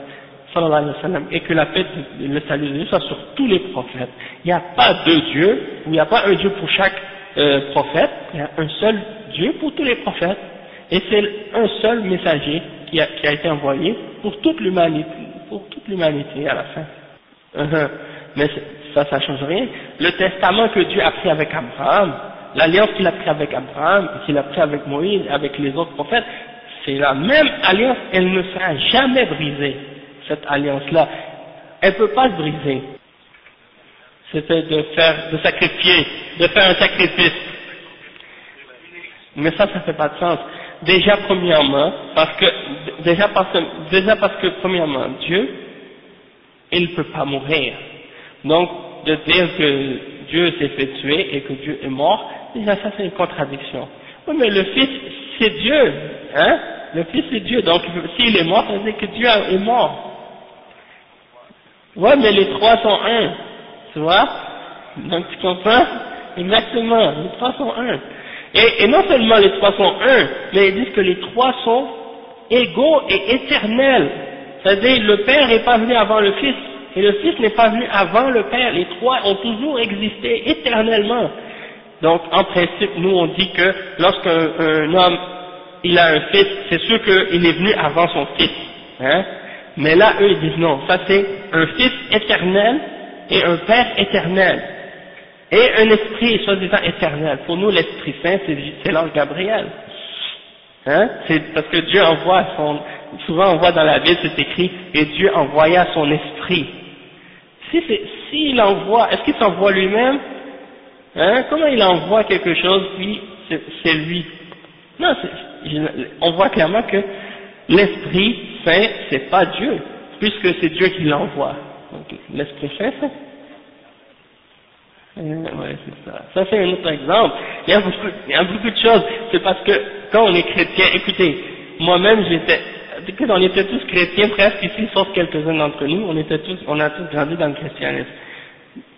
sallallahu alayhi wa sallam, et que la paix et le salut de Dieu soit sur tous les prophètes. Il n'y a pas deux dieux, ou il n'y a pas un Dieu pour chaque prophète, il y a un seul Dieu pour tous les prophètes, et c'est un seul messager qui a été envoyé pour toute l'humanité à la fin. Mais ça change rien. Le testament que Dieu a pris avec Abraham, l'alliance qu'il a pris avec Abraham, et qu'il a pris avec Moïse, avec les autres prophètes, c'est la même alliance, elle ne sera jamais brisée, cette alliance-là. Elle ne peut pas se briser. C'était de faire un sacrifice. Mais ça fait pas de sens. Déjà premièrement, parce que premièrement, Dieu, il ne peut pas mourir. Donc, de dire que Dieu s'est fait tuer et que Dieu est mort, déjà ça c'est une contradiction. Oui, mais le Fils c'est Dieu, hein? Le Fils c'est Dieu, donc s'il est mort, ça veut dire que Dieu est mort. Ouais, mais les trois sont un, tu vois? Donc tu comprends? Exactement, les trois sont un. Et non seulement les trois sont un, mais ils disent que les trois sont égaux et éternels. C'est-à-dire le Père n'est pas venu avant le Fils, et le Fils n'est pas venu avant le Père. Les trois ont toujours existé éternellement. Donc en principe, nous on dit que lorsqu'un homme il a un fils, c'est sûr qu'il est venu avant son fils. Hein? Mais là, eux ils disent non, ça c'est un Fils éternel et un Père éternel. Et un esprit soi-disant éternel. Pour nous, l'Esprit Saint, c'est l'ange Gabriel. Hein? C'est parce que Dieu envoie souvent on voit dans la Bible, c'est écrit, et Dieu envoya son esprit. S'il envoie, est-ce qu'il s'envoie lui-même? Hein? Comment il envoie quelque chose, puis c'est lui? Non, on voit clairement que l'Esprit Saint, c'est pas Dieu, puisque c'est Dieu qui l'envoie. Donc, l'Esprit Saint, c'est... ouais, c'est ça. Ça c'est un autre exemple. Il y a beaucoup de choses. C'est parce que quand on est chrétien, écoutez, moi-même on était tous chrétiens presque ici, sauf quelques-uns d'entre nous. On a tous grandi dans le christianisme.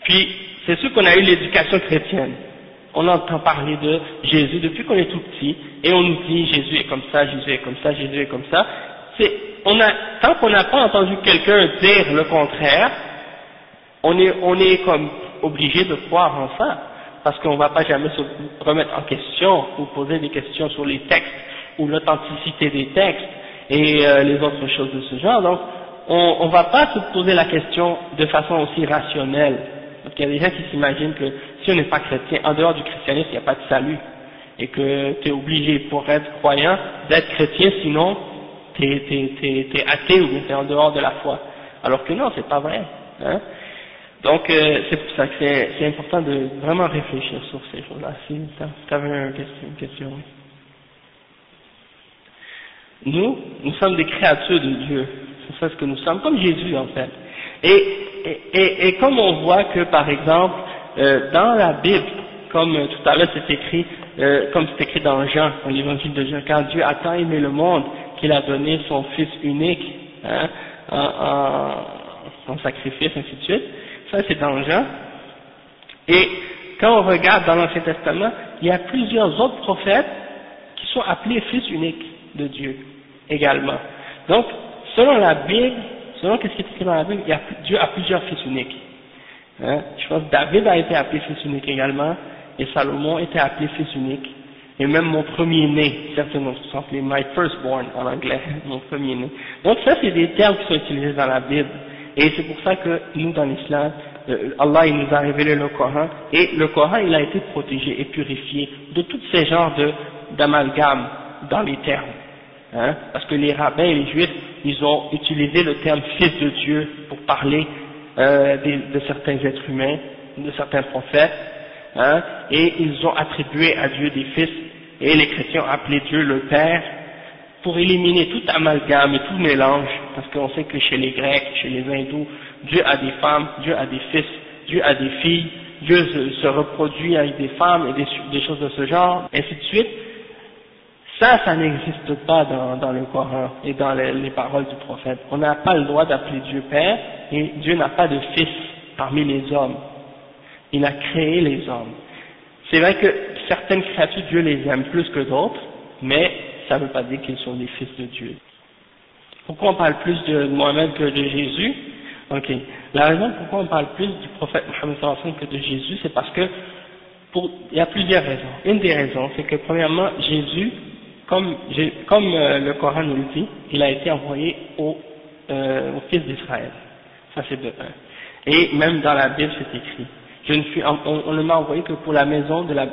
Puis c'est sûr qu'on a eu l'éducation chrétienne. On entend parler de Jésus depuis qu'on est tout petit, et on nous dit Jésus est comme ça, Jésus est comme ça, Jésus est comme ça. Tant qu'on n'a pas entendu quelqu'un dire le contraire, on est comme obligé de croire en ça, parce qu'on ne va pas jamais se remettre en question ou poser des questions sur les textes ou l'authenticité des textes et les autres choses de ce genre. Donc on ne va pas se poser la question de façon aussi rationnelle, parce qu'il y a des gens qui s'imaginent que si on n'est pas chrétien, en dehors du christianisme il n'y a pas de salut, et que tu es obligé pour être croyant d'être chrétien, sinon t'es athée ou t'es en dehors de la foi, alors que non, c'est pas vrai, hein? Donc c'est pour ça que c'est important de vraiment réfléchir sur ces choses-là. Si tu avais une question. Nous sommes des créatures de Dieu. C'est ça ce que nous sommes, comme Jésus en fait. Et comme on voit que par exemple dans la Bible, comme tout à l'heure c'est écrit, comme c'est écrit dans Jean, dans l'évangile de Jean, quand Dieu a tant aimé le monde qu'il a donné son Fils unique, hein, en sacrifice, ainsi de suite. Ça c'est dans Jean. Et quand on regarde dans l'Ancien Testament, il y a plusieurs autres prophètes qui sont appelés fils uniques de Dieu également. Donc, selon la Bible, selon ce qui est écrit dans la Bible, Dieu a plusieurs fils uniques. Hein? Je pense que David a été appelé fils unique également, et Salomon était appelé fils unique. Et même mon premier-né, certainement, sont appelés my firstborn en anglais, mon premier-né. Donc ça c'est des termes qui sont utilisés dans la Bible. Et c'est pour ça que nous, dans l'islam, Allah il nous a révélé le Coran, et le Coran il a été protégé et purifié de tous ces genres d'amalgames dans les termes. Hein? Parce que les rabbins et les juifs, ils ont utilisé le terme fils de Dieu pour parler de certains êtres humains, de certains prophètes, hein? Et ils ont attribué à Dieu des fils, et les chrétiens ont appelé Dieu le Père, pour éliminer tout amalgame et tout mélange, parce qu'on sait que chez les Grecs, chez les Hindous, Dieu a des femmes, Dieu a des fils, Dieu a des filles, Dieu se reproduit avec des femmes et des choses de ce genre, ainsi de suite. Ça n'existe pas dans le Coran et dans les paroles du prophète. On n'a pas le droit d'appeler Dieu Père, et Dieu n'a pas de fils parmi les hommes. Il a créé les hommes. C'est vrai que certaines créatures, Dieu les aime plus que d'autres, mais ça ne veut pas dire qu'ils sont des fils de Dieu. Pourquoi on parle plus de Mohammed que de Jésus? Ok. La raison pourquoi on parle plus du prophète Mohammed sallallahu alayhi wa sallam que de Jésus, c'est parce que il y a plusieurs raisons. Une des raisons, c'est que premièrement, Jésus, comme le Coran nous le dit, il a été envoyé au fils d'Israël. Ça c'est de un. Et même dans la Bible c'est écrit. On ne m'a envoyé que pour la maison de la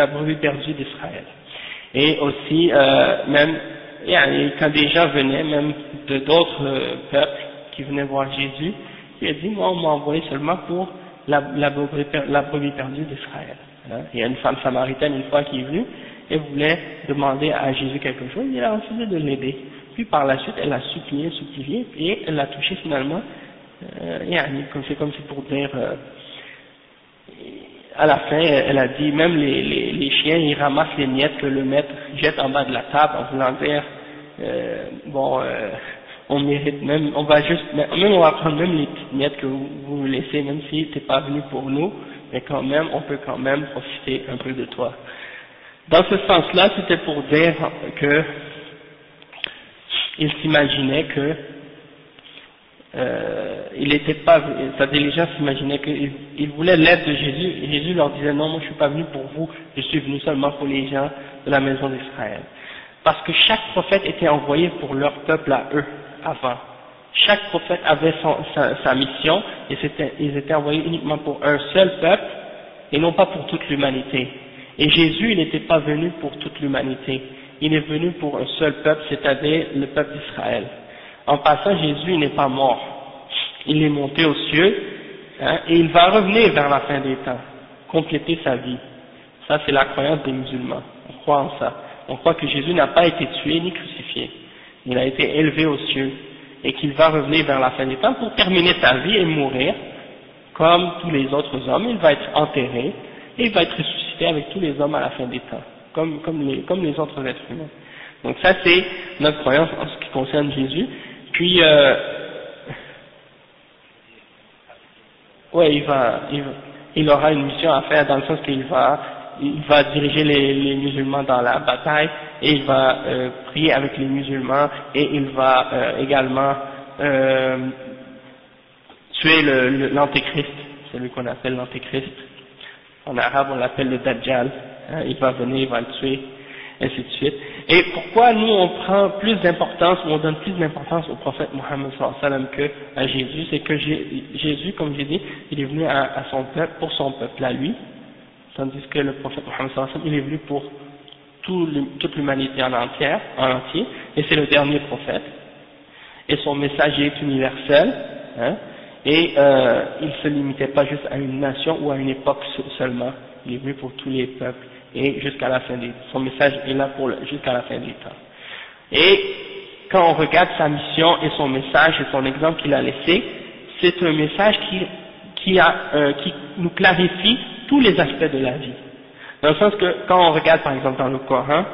brebis perdue d'Israël. Et aussi, même, quand des gens venaient, même de d'autres peuples qui venaient voir Jésus, il a dit, moi on m'a envoyé seulement pour la brebis perdue d'Israël. Hein. Il y a une femme samaritaine une fois qui est venue, et voulait demander à Jésus quelque chose, il a refusé de l'aider. Puis par la suite, elle a supplié, et elle l'a touché finalement. C'est comme si pour dire, à la fin, elle a dit, même les chiens, ils ramassent les miettes que le maître jette en bas de la table, en voulant dire, on mérite même, on va prendre même les petites miettes que vous laissez, même si t'es pas venu pour nous, mais quand même, on peut quand même profiter un peu de toi. Dans ce sens-là, c'était pour dire que il s'imaginait que il n'était pas, c'est-à-dire les gens s'imaginaient qu'ils voulaient l'aide de Jésus, et Jésus leur disait non, moi je suis pas venu pour vous, je suis venu seulement pour les gens de la maison d'Israël. Parce que chaque prophète était envoyé pour leur peuple à eux, avant. Chaque prophète avait sa mission, et ils étaient envoyés uniquement pour un seul peuple, et non pas pour toute l'humanité. Et Jésus, il n'était pas venu pour toute l'humanité, il est venu pour un seul peuple, c'est-à-dire le peuple d'Israël. En passant, Jésus n'est pas mort, il est monté aux cieux, et il va revenir vers la fin des temps, compléter sa vie. Ça, c'est la croyance des musulmans, on croit en ça. On croit que Jésus n'a pas été tué ni crucifié, il a été élevé aux cieux, et qu'il va revenir vers la fin des temps pour terminer sa vie et mourir, comme tous les autres hommes, il va être enterré, et il va être ressuscité avec tous les hommes à la fin des temps, comme les autres êtres humains. Donc ça c'est notre croyance en ce qui concerne Jésus. Puis il aura une mission à faire dans le sens qu'il va diriger les musulmans dans la bataille, et il va prier avec les musulmans, et il va également tuer l'antéchrist, celui qu'on appelle l'antéchrist. En arabe on l'appelle le Dajjal, il va venir, il va le tuer, ainsi de suite. Et pourquoi nous on prend plus d'importance, ou on donne plus d'importance au prophète Mohammed sallallahu alayhi wa sallam que à Jésus, c'est que Jésus, comme j'ai dit, il est venu à son peuple, pour son peuple à lui, tandis que le prophète Mohammed sallallahu alayhi wa sallam, il est venu pour toute l'humanité en entier, et c'est le dernier prophète, et son message est universel, et il ne se limitait pas juste à une nation ou à une époque seulement, il est venu pour tous les peuples, et jusqu'à la fin son message est là jusqu'à la fin des temps. Et quand on regarde sa mission et son message et son exemple qu'il a laissé, c'est un message qui nous clarifie tous les aspects de la vie. Dans le sens que quand on regarde par exemple dans le Coran,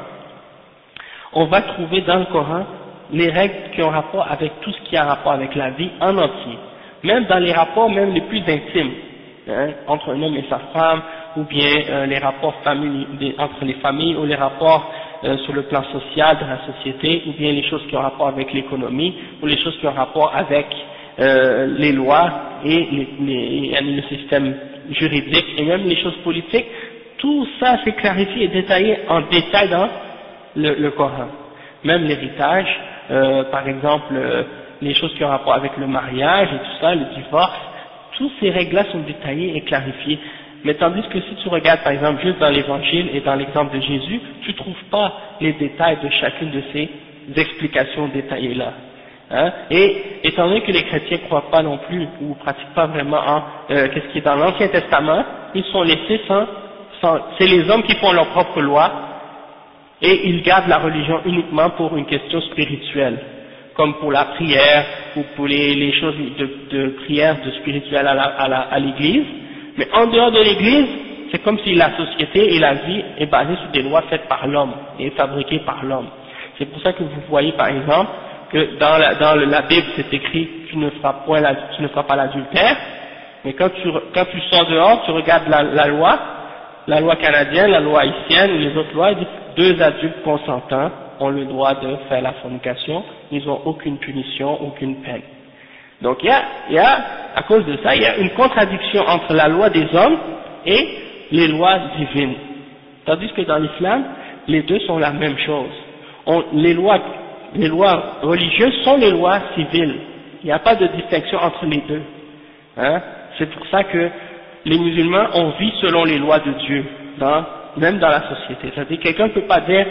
on va trouver dans le Coran les règles qui ont rapport avec tout ce qui a rapport avec la vie en entier. Même dans les rapports même les plus intimes, entre un homme et sa femme, ou bien les rapports entre les familles, ou les rapports sur le plan social de la société, ou bien les choses qui ont rapport avec l'économie, ou les choses qui ont rapport avec les lois et le système juridique, et même les choses politiques. Tout ça c'est clarifié et détaillé en détail dans le Coran. Même l'héritage, par exemple, les choses qui ont rapport avec le mariage et tout ça, le divorce, toutes ces règles-là sont détaillées et clarifiées. Mais tandis que si tu regardes par exemple juste dans l'évangile et dans l'exemple de Jésus, tu ne trouves pas les détails de chacune de ces explications détaillées-là. Et étant donné que les chrétiens ne croient pas non plus ou ne pratiquent pas vraiment qu'est-ce qui est dans l'Ancien Testament, ils sont laissés c'est les hommes qui font leur propre loi, et ils gardent la religion uniquement pour une question spirituelle, comme pour la prière ou pour les choses de prière, de spirituel à l'église. Mais en dehors de l'église, c'est comme si la société et la vie est basée sur des lois faites par l'homme et fabriquées par l'homme. C'est pour ça que vous voyez par exemple que dans la Bible c'est écrit tu ne feras pas l'adultère, mais quand tu sors dehors, tu regardes la loi canadienne, la loi haïtienne ou les autres lois, ils disent 2 adultes consentants ont le droit de faire la fornication, ils n'ont aucune punition, aucune peine. Donc il y a, à cause de ça, il y a une contradiction entre la loi des hommes et les lois divines. Tandis que dans l'islam, les deux sont la même chose. Les lois religieuses sont les lois civiles. Il n'y a pas de distinction entre les deux. Hein? C'est pour ça que les musulmans, on vit selon les lois de Dieu, même dans la société. C'est-à-dire quelqu'un ne peut pas dire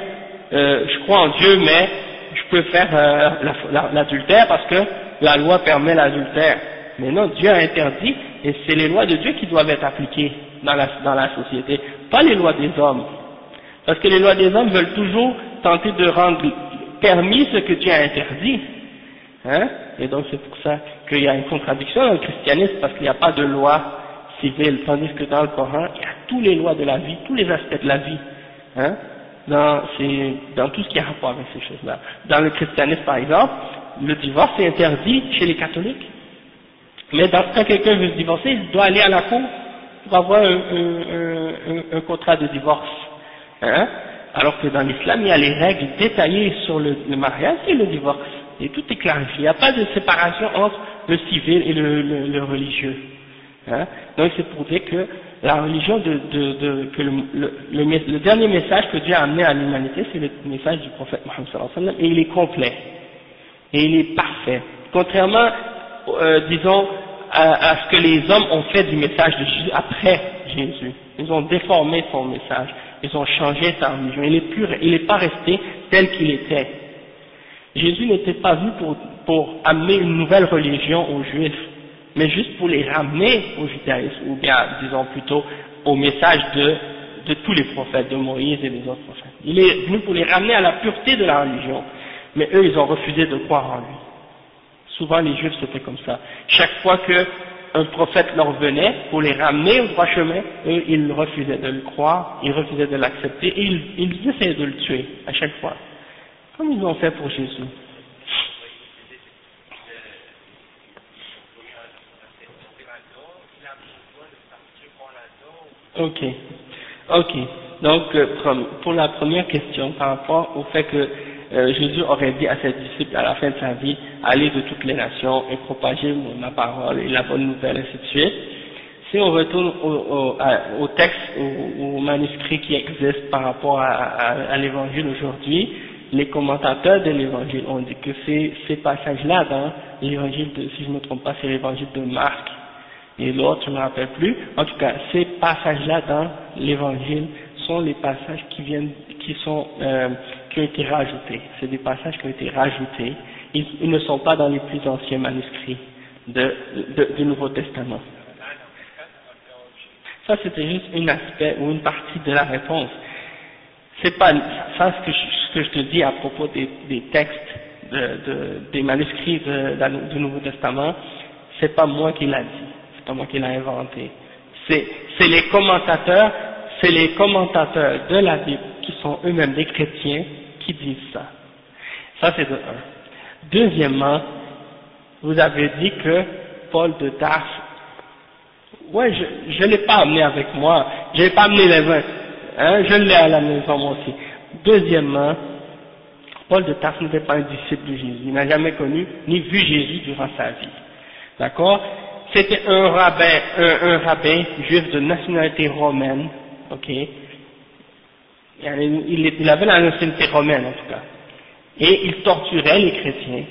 je crois en Dieu, mais je peux faire l'adultère parce que la loi permet l'adultère. Mais non, Dieu a interdit, et c'est les lois de Dieu qui doivent être appliquées dans la société, pas les lois des hommes. Parce que les lois des hommes veulent toujours tenter de rendre permis ce que Dieu a interdit. Hein? Et donc c'est pour ça qu'il y a une contradiction dans le christianisme, parce qu'il n'y a pas de loi civile, tandis que dans le Coran, il y a toutes les lois de la vie, tous les aspects de la vie. Hein? Dans tout ce qui a rapport avec ces choses-là. Dans le christianisme, par exemple, le divorce est interdit chez les catholiques. Mais quand quelqu'un veut se divorcer, il doit aller à la cour pour avoir un contrat de divorce. Hein? Alors que dans l'islam, il y a les règles détaillées sur le mariage et le divorce. Et tout est clarifié. Il n'y a pas de séparation entre le civil et le religieux. Hein? Donc c'est pour dire que la religion que le dernier message que Dieu a amené à l'humanité, c'est le message du prophète Mohammed sallallahu alayhi wa sallam, et il est complet. Et il est parfait. Contrairement, disons, à ce que les hommes ont fait du message de Jésus après Jésus. Ils ont déformé son message. Ils ont changé sa religion. Il n'est pas resté tel qu'il était. Jésus n'était pas venu pour amener une nouvelle religion aux Juifs, mais juste pour les ramener au judaïsme, ou bien, disons plutôt, au message de tous les prophètes, de Moïse et des autres prophètes. Il est venu pour les ramener à la pureté de la religion, mais eux, ils ont refusé de croire en lui. Souvent, les Juifs, c'était comme ça. Chaque fois qu'un prophète leur venait pour les ramener au droit chemin, eux, ils refusaient de le croire, ils refusaient de l'accepter, et ils essayaient de le tuer, à chaque fois. Comme ils ont fait pour Jésus. Ok. Donc, pour la première question, par rapport au fait que Jésus aurait dit à ses disciples à la fin de sa vie, allez de toutes les nations et propagez ma parole et la bonne nouvelle, ainsi de suite. Si on retourne au texte, au manuscrit qui existe par rapport à l'évangile aujourd'hui, les commentateurs de l'évangile ont dit que ces passages-là dans l'évangile si je ne me trompe pas, c'est l'évangile de Marc, et l'autre, je ne me rappelle plus. En tout cas, ces passages-là dans l'évangile sont les passages qui ont été rajoutés. C'est des passages qui ont été rajoutés. Ils ne sont pas dans les plus anciens manuscrits du Nouveau Testament. Ça, c'était juste un aspect ou une partie de la réponse. C'est pas ça ce que je te dis à propos des textes des manuscrits du Nouveau Testament. C'est pas moi qui l'a dit. C'est pas moi qui l'ai inventé. C'est les commentateurs de la Bible qui sont eux-mêmes des chrétiens qui disent ça. Ça c'est de un. Deuxièmement, vous avez dit que Paul de Tarse, ouais, je l'ai pas amené avec moi, je n'ai pas amené les vins, hein, je l'ai à la maison moi aussi. Deuxièmement, Paul de Tarse n'était pas un disciple de Jésus, il n'a jamais connu ni vu Jésus durant sa vie. D'accord? C'était un rabbin juif de nationalité romaine, ok? Il avait la nationalité romaine en tout cas. Et il torturait les chrétiens.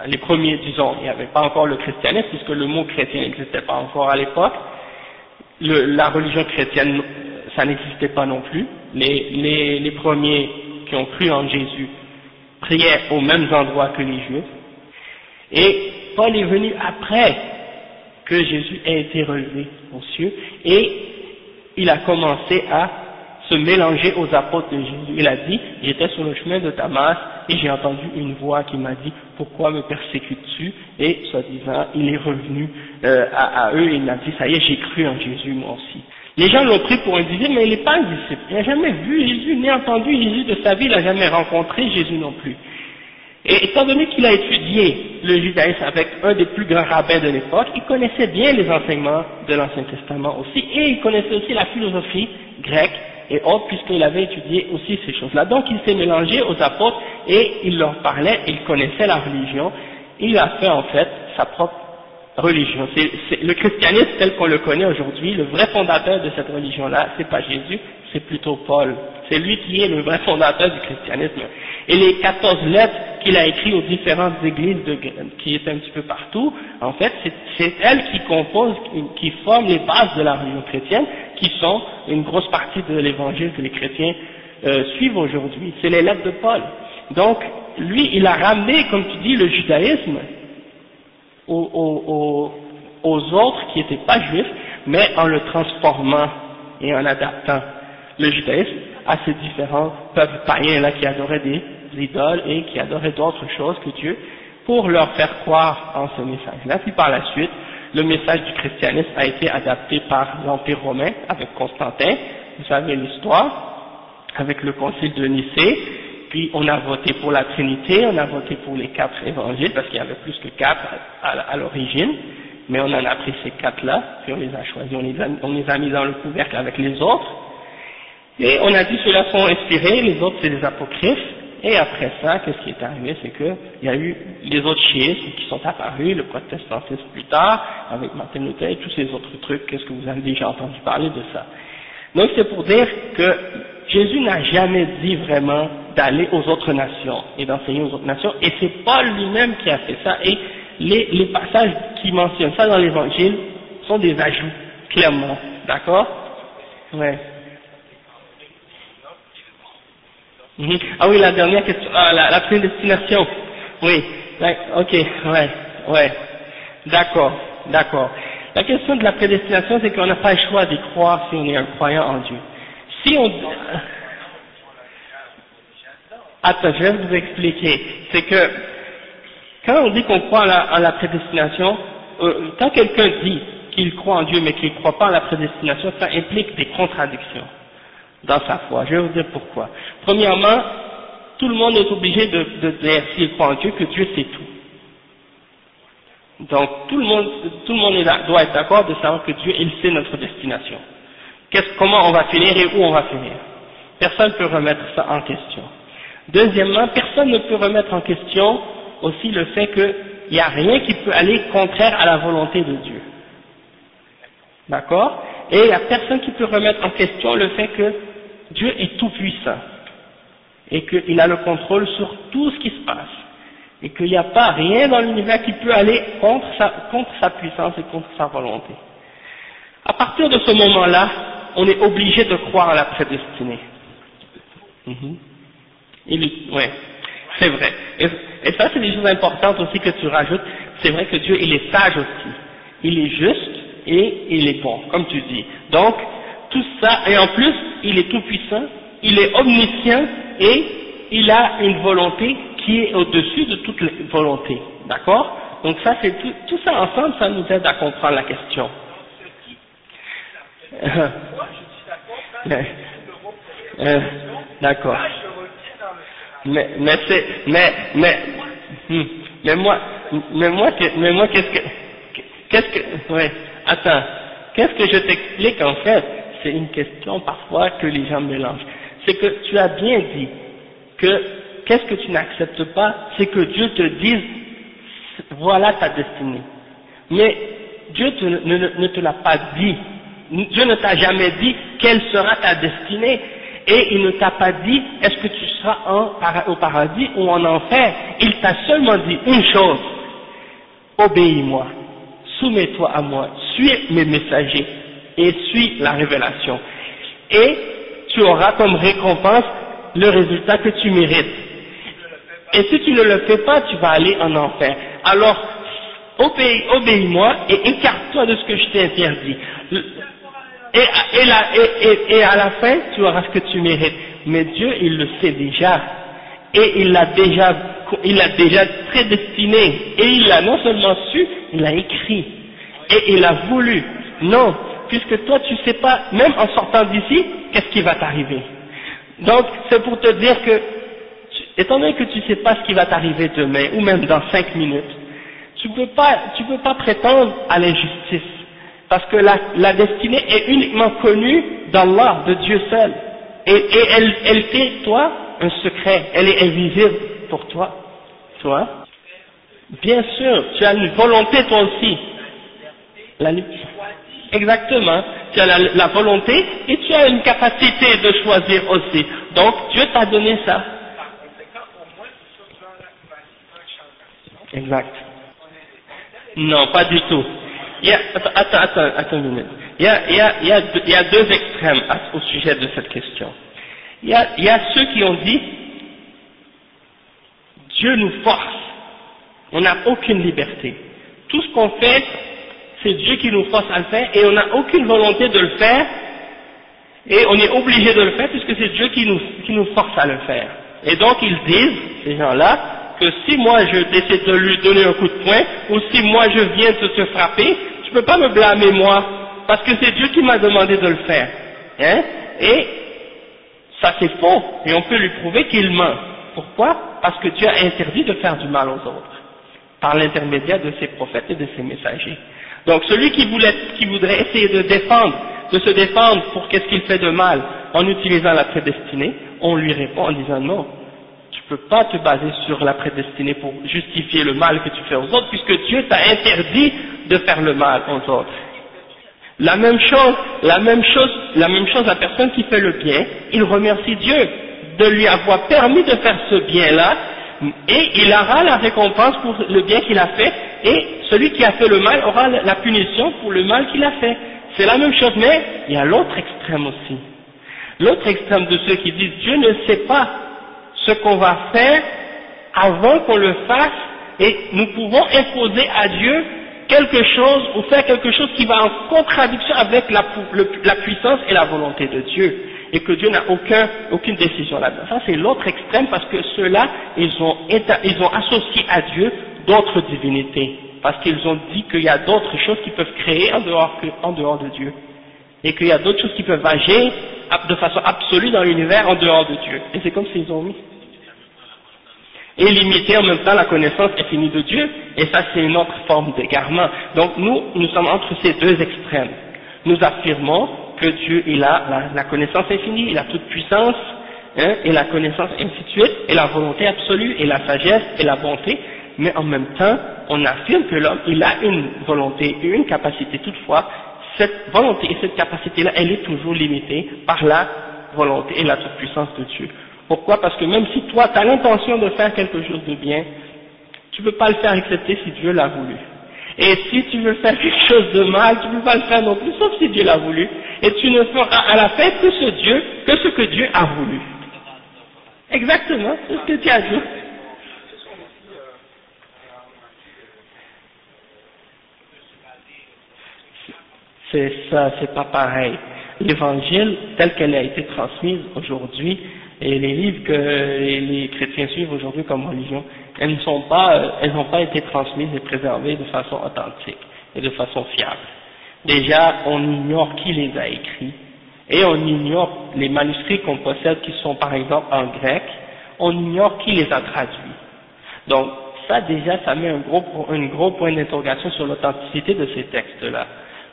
Les premiers, disons, il n'y avait pas encore le christianisme, puisque le mot chrétien n'existait pas encore à l'époque. La religion chrétienne, ça n'existait pas non plus. Les premiers qui ont cru en Jésus priaient aux mêmes endroits que les Juifs. Et Paul est venu après que Jésus ait été relevé aux cieux, et il a commencé à se mélanger aux apôtres de Jésus. Il a dit, j'étais sur le chemin de Damas et j'ai entendu une voix qui m'a dit, pourquoi me persécutes-tu? Et soi-disant, il est revenu à eux et il m'a dit, ça y est, j'ai cru en Jésus moi aussi. Les gens l'ont pris pour un disciple, mais il n'est pas un disciple. Il n'a jamais vu Jésus, ni entendu Jésus de sa vie, il n'a jamais rencontré Jésus non plus. Et étant donné qu'il a étudié le judaïsme avec un des plus grands rabbins de l'époque, il connaissait bien les enseignements de l'Ancien Testament aussi, et il connaissait aussi la philosophie grecque et autres, puisqu'il avait étudié aussi ces choses-là. Donc il s'est mélangé aux apôtres et il leur parlait, il connaissait la religion, il a fait en fait sa propre religion. C'est le christianisme tel qu'on le connaît aujourd'hui, le vrai fondateur de cette religion-là, c'est pas Jésus, c'est plutôt Paul. C'est lui qui est le vrai fondateur du christianisme. Et les 14 lettres qu'il a écrites aux différentes églises qui étaient un petit peu partout, en fait, c'est elles qui composent, qui forment les bases de la religion chrétienne, qui sont une grosse partie de l'évangile que les chrétiens suivent aujourd'hui. C'est les lettres de Paul. Donc, lui, il a ramené, comme tu dis, le judaïsme aux autres qui n'étaient pas juifs, mais en le transformant et en adaptant le judaïsme à ces différents peuples païens là qui adoraient des idoles et qui adoraient d'autres choses que Dieu, pour leur faire croire en ce message-là. Puis par la suite, le message du christianisme a été adapté par l'Empire romain avec Constantin, vous savez l'histoire, avec le concile de Nicée, puis on a voté pour la Trinité, on a voté pour les 4 évangiles, parce qu'il y avait plus que 4 à l'origine, mais on en a pris ces 4-là, puis on les a choisis, on les a mis dans le couvercle avec les autres, et on a dit ceux-là sont inspirés, les autres c'est des apocryphes, et après ça, qu'est-ce qui est arrivé, c'est que il y a eu les autres schismes qui sont apparus, le protestantisme plus tard, avec Martin Luther et tous ces autres trucs, qu'est-ce que vous avez déjà entendu parler de ça. Donc c'est pour dire que Jésus n'a jamais dit vraiment d'aller aux autres nations et d'enseigner aux autres nations, et c'est Paul lui-même qui a fait ça, et les passages qui mentionnent ça dans l'évangile sont des ajouts, clairement, d'accord? Ouais. Ah oui, la dernière question, la prédestination. Oui, ok, ouais, d'accord. La question de la prédestination, c'est qu'on n'a pas le choix d'y croire si on est un croyant en Dieu. Si on... Attends, je vais vous expliquer. C'est que, quand on dit qu'on croit en la prédestination, quand quelqu'un dit qu'il croit en Dieu mais qu'il ne croit pas en la prédestination, ça implique des contradictions dans sa foi. Je vais vous dire pourquoi. Premièrement, tout le monde est obligé de dire, s'il croit en Dieu, que Dieu sait tout. Donc, tout le monde doit être d'accord de savoir que Dieu, il sait notre destination. Comment on va finir et où on va finir. Personne ne peut remettre ça en question. Deuxièmement, personne ne peut remettre en question aussi le fait qu'il n'y a rien qui peut aller contraire à la volonté de Dieu. D'accord? Et il n'y a personne qui peut remettre en question le fait que Dieu est tout puissant et qu'il a le contrôle sur tout ce qui se passe et qu'il n'y a pas rien dans l'univers qui peut aller contre sa puissance et contre sa volonté. À partir de ce moment-là, on est obligé de croire à la prédestinée. Ouais, c'est vrai. Et ça, c'est des choses importantes aussi que tu rajoutes. C'est vrai que Dieu, il est sage aussi. Il est juste et il est bon, comme tu dis. Donc, tout ça, et en plus, il est tout puissant, il est omniscient et il a une volonté qui est au-dessus de toute volonté. D'accord? Donc ça, c'est tout ça ensemble, ça nous aide à comprendre la question. D'accord. Mais moi, qu'est-ce que, ouais, attends, qu'est-ce que je t'explique en fait? C'est une question parfois que les gens mélangent. C'est que tu as bien dit que, qu'est-ce que tu n'acceptes pas? C'est que Dieu te dise, voilà ta destinée. Mais Dieu ne te l'a pas dit. Dieu ne t'a jamais dit quelle sera ta destinée. Et il ne t'a pas dit, est-ce que tu seras au paradis ou en enfer? Il t'a seulement dit une chose, obéis-moi, soumets-toi à moi, suis mes messagers et suis la révélation. Et tu auras comme récompense le résultat que tu mérites. Et si tu ne le fais pas, tu vas aller en enfer. Alors, obéis-moi et écarte-toi de ce que je t'ai interdit. et à la fin, tu auras ce que tu mérites. Mais Dieu, il le sait déjà. Et il l'a déjà prédestiné. Et il l'a non seulement su, il l'a écrit. Et il a voulu. Non, puisque toi, tu sais pas, même en sortant d'ici, qu'est-ce qui va t'arriver. Donc, c'est pour te dire que, étant donné que tu sais pas ce qui va t'arriver demain, ou même dans 5 minutes, tu peux pas prétendre à l'injustice. Parce que la destinée est uniquement connue d'Allah, de Dieu seul. Et elle fait, toi, un secret. Elle est invisible pour toi. Tu vois? Bien sûr, tu as une volonté toi aussi. Exactement. Tu as la volonté et tu as une capacité de choisir aussi. Donc, Dieu t'a donné ça. Exact. Non, pas du tout. Attends une minute. Il y a deux extrêmes au sujet de cette question. Il y a ceux qui ont dit Dieu nous force. On n'a aucune liberté. Tout ce qu'on fait, c'est Dieu qui nous force à le faire et on n'a aucune volonté de le faire et on est obligé de le faire puisque c'est Dieu qui nous force à le faire. Et donc ils disent, ces gens-là, que si moi je décide de lui donner un coup de poing ou si moi je viens de te frapper, tu peux pas me blâmer moi parce que c'est Dieu qui m'a demandé de le faire. Hein? Et ça c'est faux et on peut lui prouver qu'il ment. Pourquoi? Parce que Dieu a interdit de faire du mal aux autres par l'intermédiaire de ses prophètes et de ses messagers. Donc celui qui voudrait essayer de se défendre pour qu'est-ce qu'il fait de mal en utilisant la prédestinée, on lui répond en disant non, tu peux pas te baser sur la prédestinée pour justifier le mal que tu fais aux autres puisque Dieu t'a interdit de faire le mal aux autres. La même chose, la personne qui fait le bien, il remercie Dieu de lui avoir permis de faire ce bien-là et il aura la récompense pour le bien qu'il a fait et celui qui a fait le mal aura la punition pour le mal qu'il a fait. C'est la même chose, mais il y a l'autre extrême aussi. L'autre extrême de ceux qui disent Dieu ne sait pas ce qu'on va faire avant qu'on le fasse et nous pouvons imposer à Dieu quelque chose ou faire quelque chose qui va en contradiction avec la puissance et la volonté de Dieu et que Dieu n'a aucune décision là-dedans. Ça c'est l'autre extrême parce que ceux-là ils ont associé à Dieu d'autres divinités parce qu'ils ont dit qu'il y a d'autres choses qui peuvent créer en dehors de Dieu et qu'il y a d'autres choses qui peuvent agir de façon absolue dans l'univers en dehors de Dieu. Et c'est comme s'ils ont mis et limiter en même temps la connaissance infinie de Dieu, et ça c'est une autre forme d'égarement. Donc nous sommes entre ces deux extrêmes. Nous affirmons que Dieu il a la connaissance infinie, il a toute puissance, hein, et la connaissance ainsi de suite, et la volonté absolue, et la sagesse, et la bonté, mais en même temps on affirme que l'homme il a une volonté et une capacité. Toutefois, cette volonté et cette capacité-là, elle est toujours limitée par la volonté et la toute puissance de Dieu. Pourquoi? Parce que même si toi, tu as l'intention de faire quelque chose de bien, tu ne peux pas le faire excepté si Dieu l'a voulu. Et si tu veux faire quelque chose de mal, tu ne peux pas le faire non plus, sauf si Dieu l'a voulu. Et tu ne feras à la fin que ce que Dieu a voulu. Exactement, c'est ce que tu as dit. C'est ça, c'est pas pareil. L'évangile, tel qu'elle a été transmise aujourd'hui, et les livres que les chrétiens suivent aujourd'hui comme religion, elles n'ont pas été transmises et préservées de façon authentique et de façon fiable. Déjà, on ignore qui les a écrits, et on ignore les manuscrits qu'on possède qui sont par exemple en grec, on ignore qui les a traduits. Donc, ça déjà, ça met un gros point d'interrogation sur l'authenticité de ces textes-là.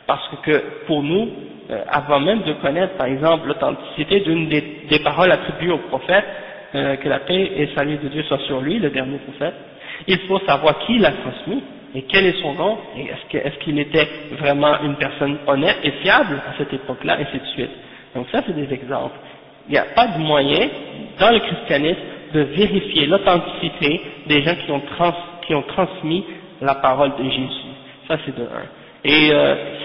Parce que pour nous, avant même de connaître par exemple l'authenticité d'une des paroles attribuées au prophète, que la paix et le salut de Dieu soit sur lui, le dernier prophète, il faut savoir qui l'a transmis et quel est son nom, et est-ce qu'il était vraiment une personne honnête et fiable à cette époque-là, et ainsi de suite. Donc ça c'est des exemples. Il n'y a pas de moyen dans le christianisme de vérifier l'authenticité des gens qui ont transmis la parole de Jésus. Ça c'est de un. Et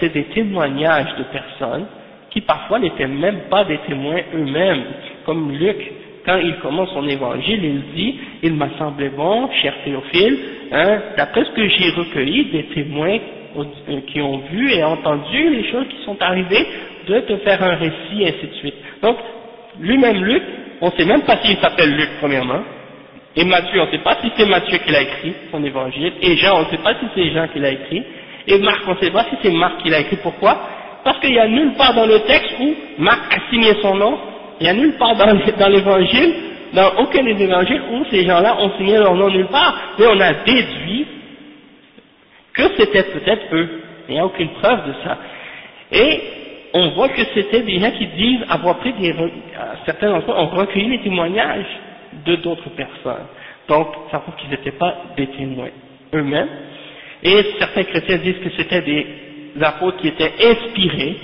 c'est des témoignages de personnes qui parfois n'étaient même pas des témoins eux-mêmes, comme Luc, quand il commence son évangile, il dit « Il m'a semblé bon, cher Théophile, hein, d'après ce que j'ai recueilli des témoins qui ont vu et entendu les choses qui sont arrivées, de te faire un récit, et ainsi de suite. Donc, lui-même Luc, on ne sait même pas s'il s'appelle Luc premièrement, et Matthieu, on ne sait pas si c'est Matthieu qui l'a écrit, son évangile, et Jean, on ne sait pas si c'est Jean qui l'a écrit, et Marc, on ne sait pas si c'est Marc qui l'a écrit. Pourquoi? Parce qu'il n'y a nulle part dans le texte où Marc a signé son nom, il n'y a nulle part dans l'évangile, dans aucun des évangiles où ces gens-là ont signé leur nom nulle part, mais on a déduit que c'était peut-être eux. Il n'y a aucune preuve de ça. Et on voit que c'était des gens qui disent avoir pris certains d'entre eux ont recueilli les témoignages de d'autres personnes. Donc, ça prouve qu'ils n'étaient pas des témoins eux-mêmes. Et certains chrétiens disent que c'était des apôtres qui étaient inspirés.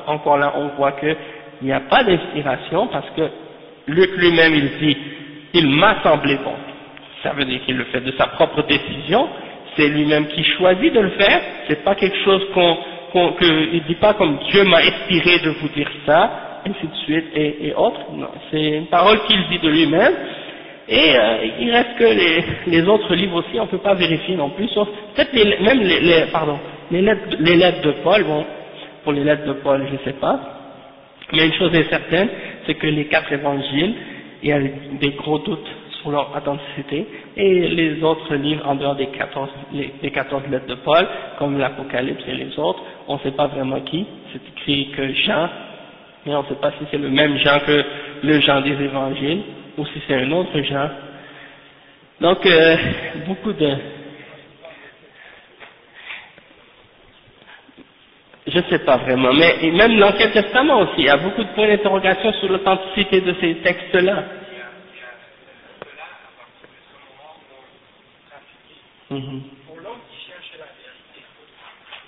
Encore là, on voit qu'il n'y a pas d'inspiration parce que Luc lui-même, il dit, il m'a semblé bon. Ça veut dire qu'il le fait de sa propre décision. C'est lui-même qui choisit de le faire. C'est pas quelque chose il dit pas comme Dieu m'a inspiré de vous dire ça, ainsi de suite et autres. Non, c'est une parole qu'il dit de lui-même. Et il reste que les autres livres aussi, on peut pas vérifier non plus, sauf peut-être même les lettres de Paul. Bon, pour les lettres de Paul, je sais pas. Mais une chose est certaine, c'est que les 4 évangiles, il y a des gros doutes sur leur authenticité, et les autres livres en dehors des 14 lettres de Paul, comme l'Apocalypse et les autres, on ne sait pas vraiment qui, c'est écrit que Jean, mais on ne sait pas si c'est le même Jean que le Jean des évangiles, ou si c'est un autre Jean. Donc, beaucoup de... Je ne sais pas vraiment, mais même l'Ancien Testament aussi, il y a beaucoup de points d'interrogation sur l'authenticité de ces textes-là. Pour l'homme qui cherche la vérité,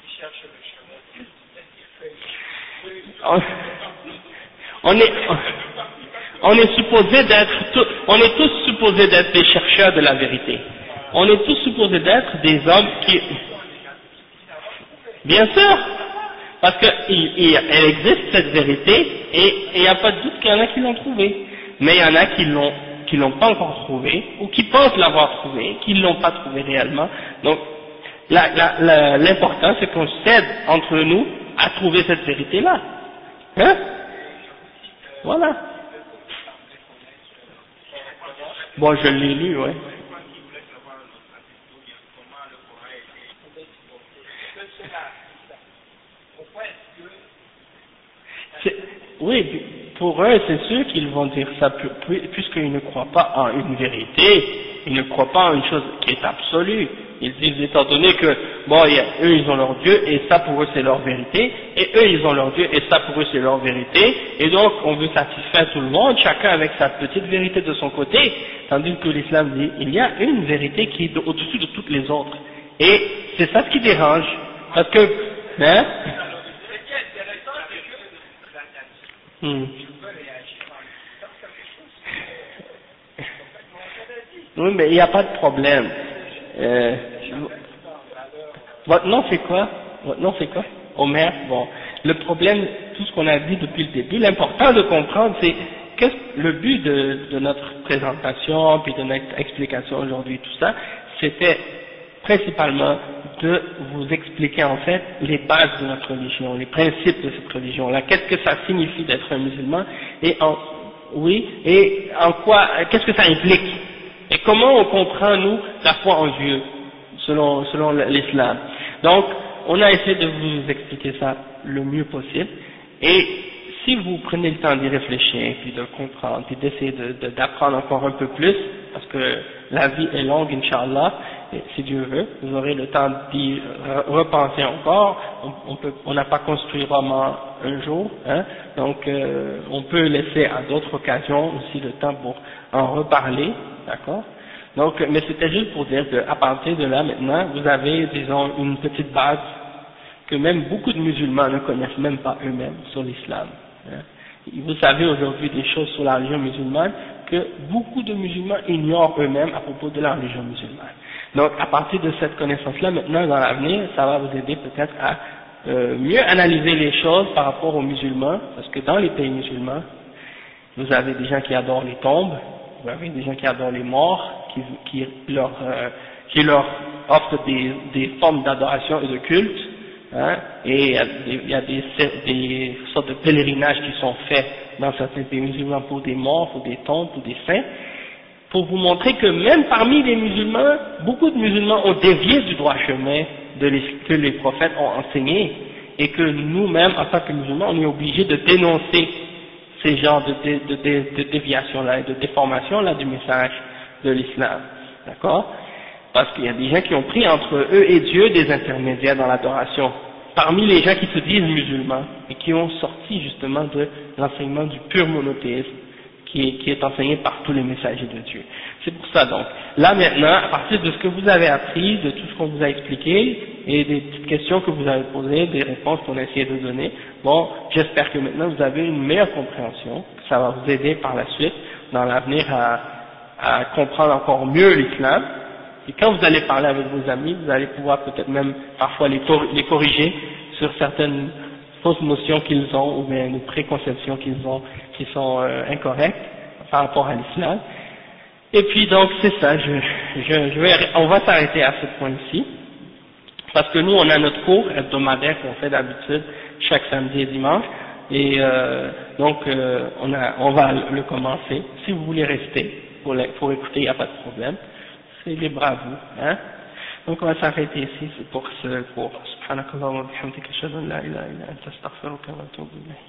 qui cherche le chemin, on est tous supposés d'être des chercheurs de la vérité. On est tous supposés d'être des hommes qui, bien sûr, parce qu'elle existe cette vérité et il n'y a pas de doute qu'il y en a qui l'ont trouvée, mais il y en a qui l'ont pas encore trouvé, ou qui pensent l'avoir trouvé, qui ne l'ont pas trouvé réellement. Donc, l'important, c'est qu'on s'aide entre nous à trouver cette vérité-là. Hein? Voilà. Bon, je l'ai lu, ouais. Oui, pour eux, c'est sûr qu'ils vont dire ça, puisqu'ils ne croient pas en une vérité, ils ne croient pas en une chose qui est absolue. Ils disent, étant donné que, bon, eux, ils ont leur Dieu, et ça pour eux, c'est leur vérité, et eux, ils ont leur Dieu, et ça pour eux, c'est leur vérité, et donc, on veut satisfaire tout le monde, chacun avec sa petite vérité de son côté, tandis que l'islam dit, il y a une vérité qui est au-dessus de toutes les autres. Et c'est ça ce qui dérange, parce que, hein? Oui, mais il n'y a pas de problème. Votre nom c'est quoi? Votre nom c'est quoi? Omer. Bon, le problème, tout ce qu'on a dit depuis le début, l'important de comprendre, c'est le but de notre présentation, puis de notre explication aujourd'hui, tout ça, c'était principalement de vous expliquer en fait les bases de notre religion, les principes de cette religion-là, qu'est-ce que ça signifie d'être un musulman, et en quoi, qu'est-ce que ça implique, et comment on comprend, nous, la foi en Dieu, selon l'islam. Donc, on a essayé de vous expliquer ça le mieux possible, et si vous prenez le temps d'y réfléchir, puis de comprendre, puis d'essayer d'apprendre encore un peu plus, parce que la vie est longue, Inch'Allah, et si Dieu veut, vous aurez le temps d'y repenser encore. On n'a pas construit Roma un jour, hein, donc on peut laisser à d'autres occasions aussi le temps pour en reparler, d'accord? Donc, mais c'était juste pour dire qu'à partir de là, maintenant, vous avez, disons, une petite base que même beaucoup de musulmans ne connaissent même pas eux-mêmes sur l'islam. Hein. Vous savez aujourd'hui des choses sur la religion musulmane que beaucoup de musulmans ignorent eux-mêmes à propos de la religion musulmane. Donc, à partir de cette connaissance-là, maintenant, dans l'avenir, ça va vous aider peut-être à mieux analyser les choses par rapport aux musulmans, parce que dans les pays musulmans, vous avez des gens qui adorent les tombes, vous avez des gens qui adorent les morts, qui leur offrent des formes d'adoration et de culte, hein, et il y a des sortes de pèlerinages qui sont faits dans certains pays musulmans pour des morts, pour des tombes, pour des saints, pour vous montrer que même parmi les musulmans, beaucoup de musulmans ont dévié du droit chemin que les prophètes ont enseigné, et que nous-mêmes, en tant que musulmans, on est obligés de dénoncer ces genres de déviations-là et de déformations-là du message de l'islam. D'accord? Parce qu'il y a des gens qui ont pris entre eux et Dieu des intermédiaires dans l'adoration. Parmi les gens qui se disent musulmans et qui ont sorti justement de l'enseignement du pur monothéisme qui est enseigné par tous les messagers de Dieu. C'est pour ça donc. Là maintenant, à partir de ce que vous avez appris, de tout ce qu'on vous a expliqué et des petites questions que vous avez posées, des réponses qu'on a essayé de donner, bon, j'espère que maintenant vous avez une meilleure compréhension, que ça va vous aider par la suite, dans l'avenir, à comprendre encore mieux l'islam. Et quand vous allez parler avec vos amis, vous allez pouvoir peut-être même parfois les corriger sur certaines fausses notions qu'ils ont ou bien des préconceptions qu'ils ont qui sont incorrectes par rapport à l'islam. Et puis donc c'est ça, on va s'arrêter à ce point-ci, parce que nous on a notre cours hebdomadaire qu'on fait d'habitude chaque samedi et dimanche, et donc on va le commencer. Si vous voulez rester pour écouter, il n'y a pas de problème. C'est libre à vous, hein. Donc on va s'arrêter ici pour ce cours. Subhanakallah wa bihamdika ashhadu an la ilaha illa anta astaghfiruka wa atubu ilayk.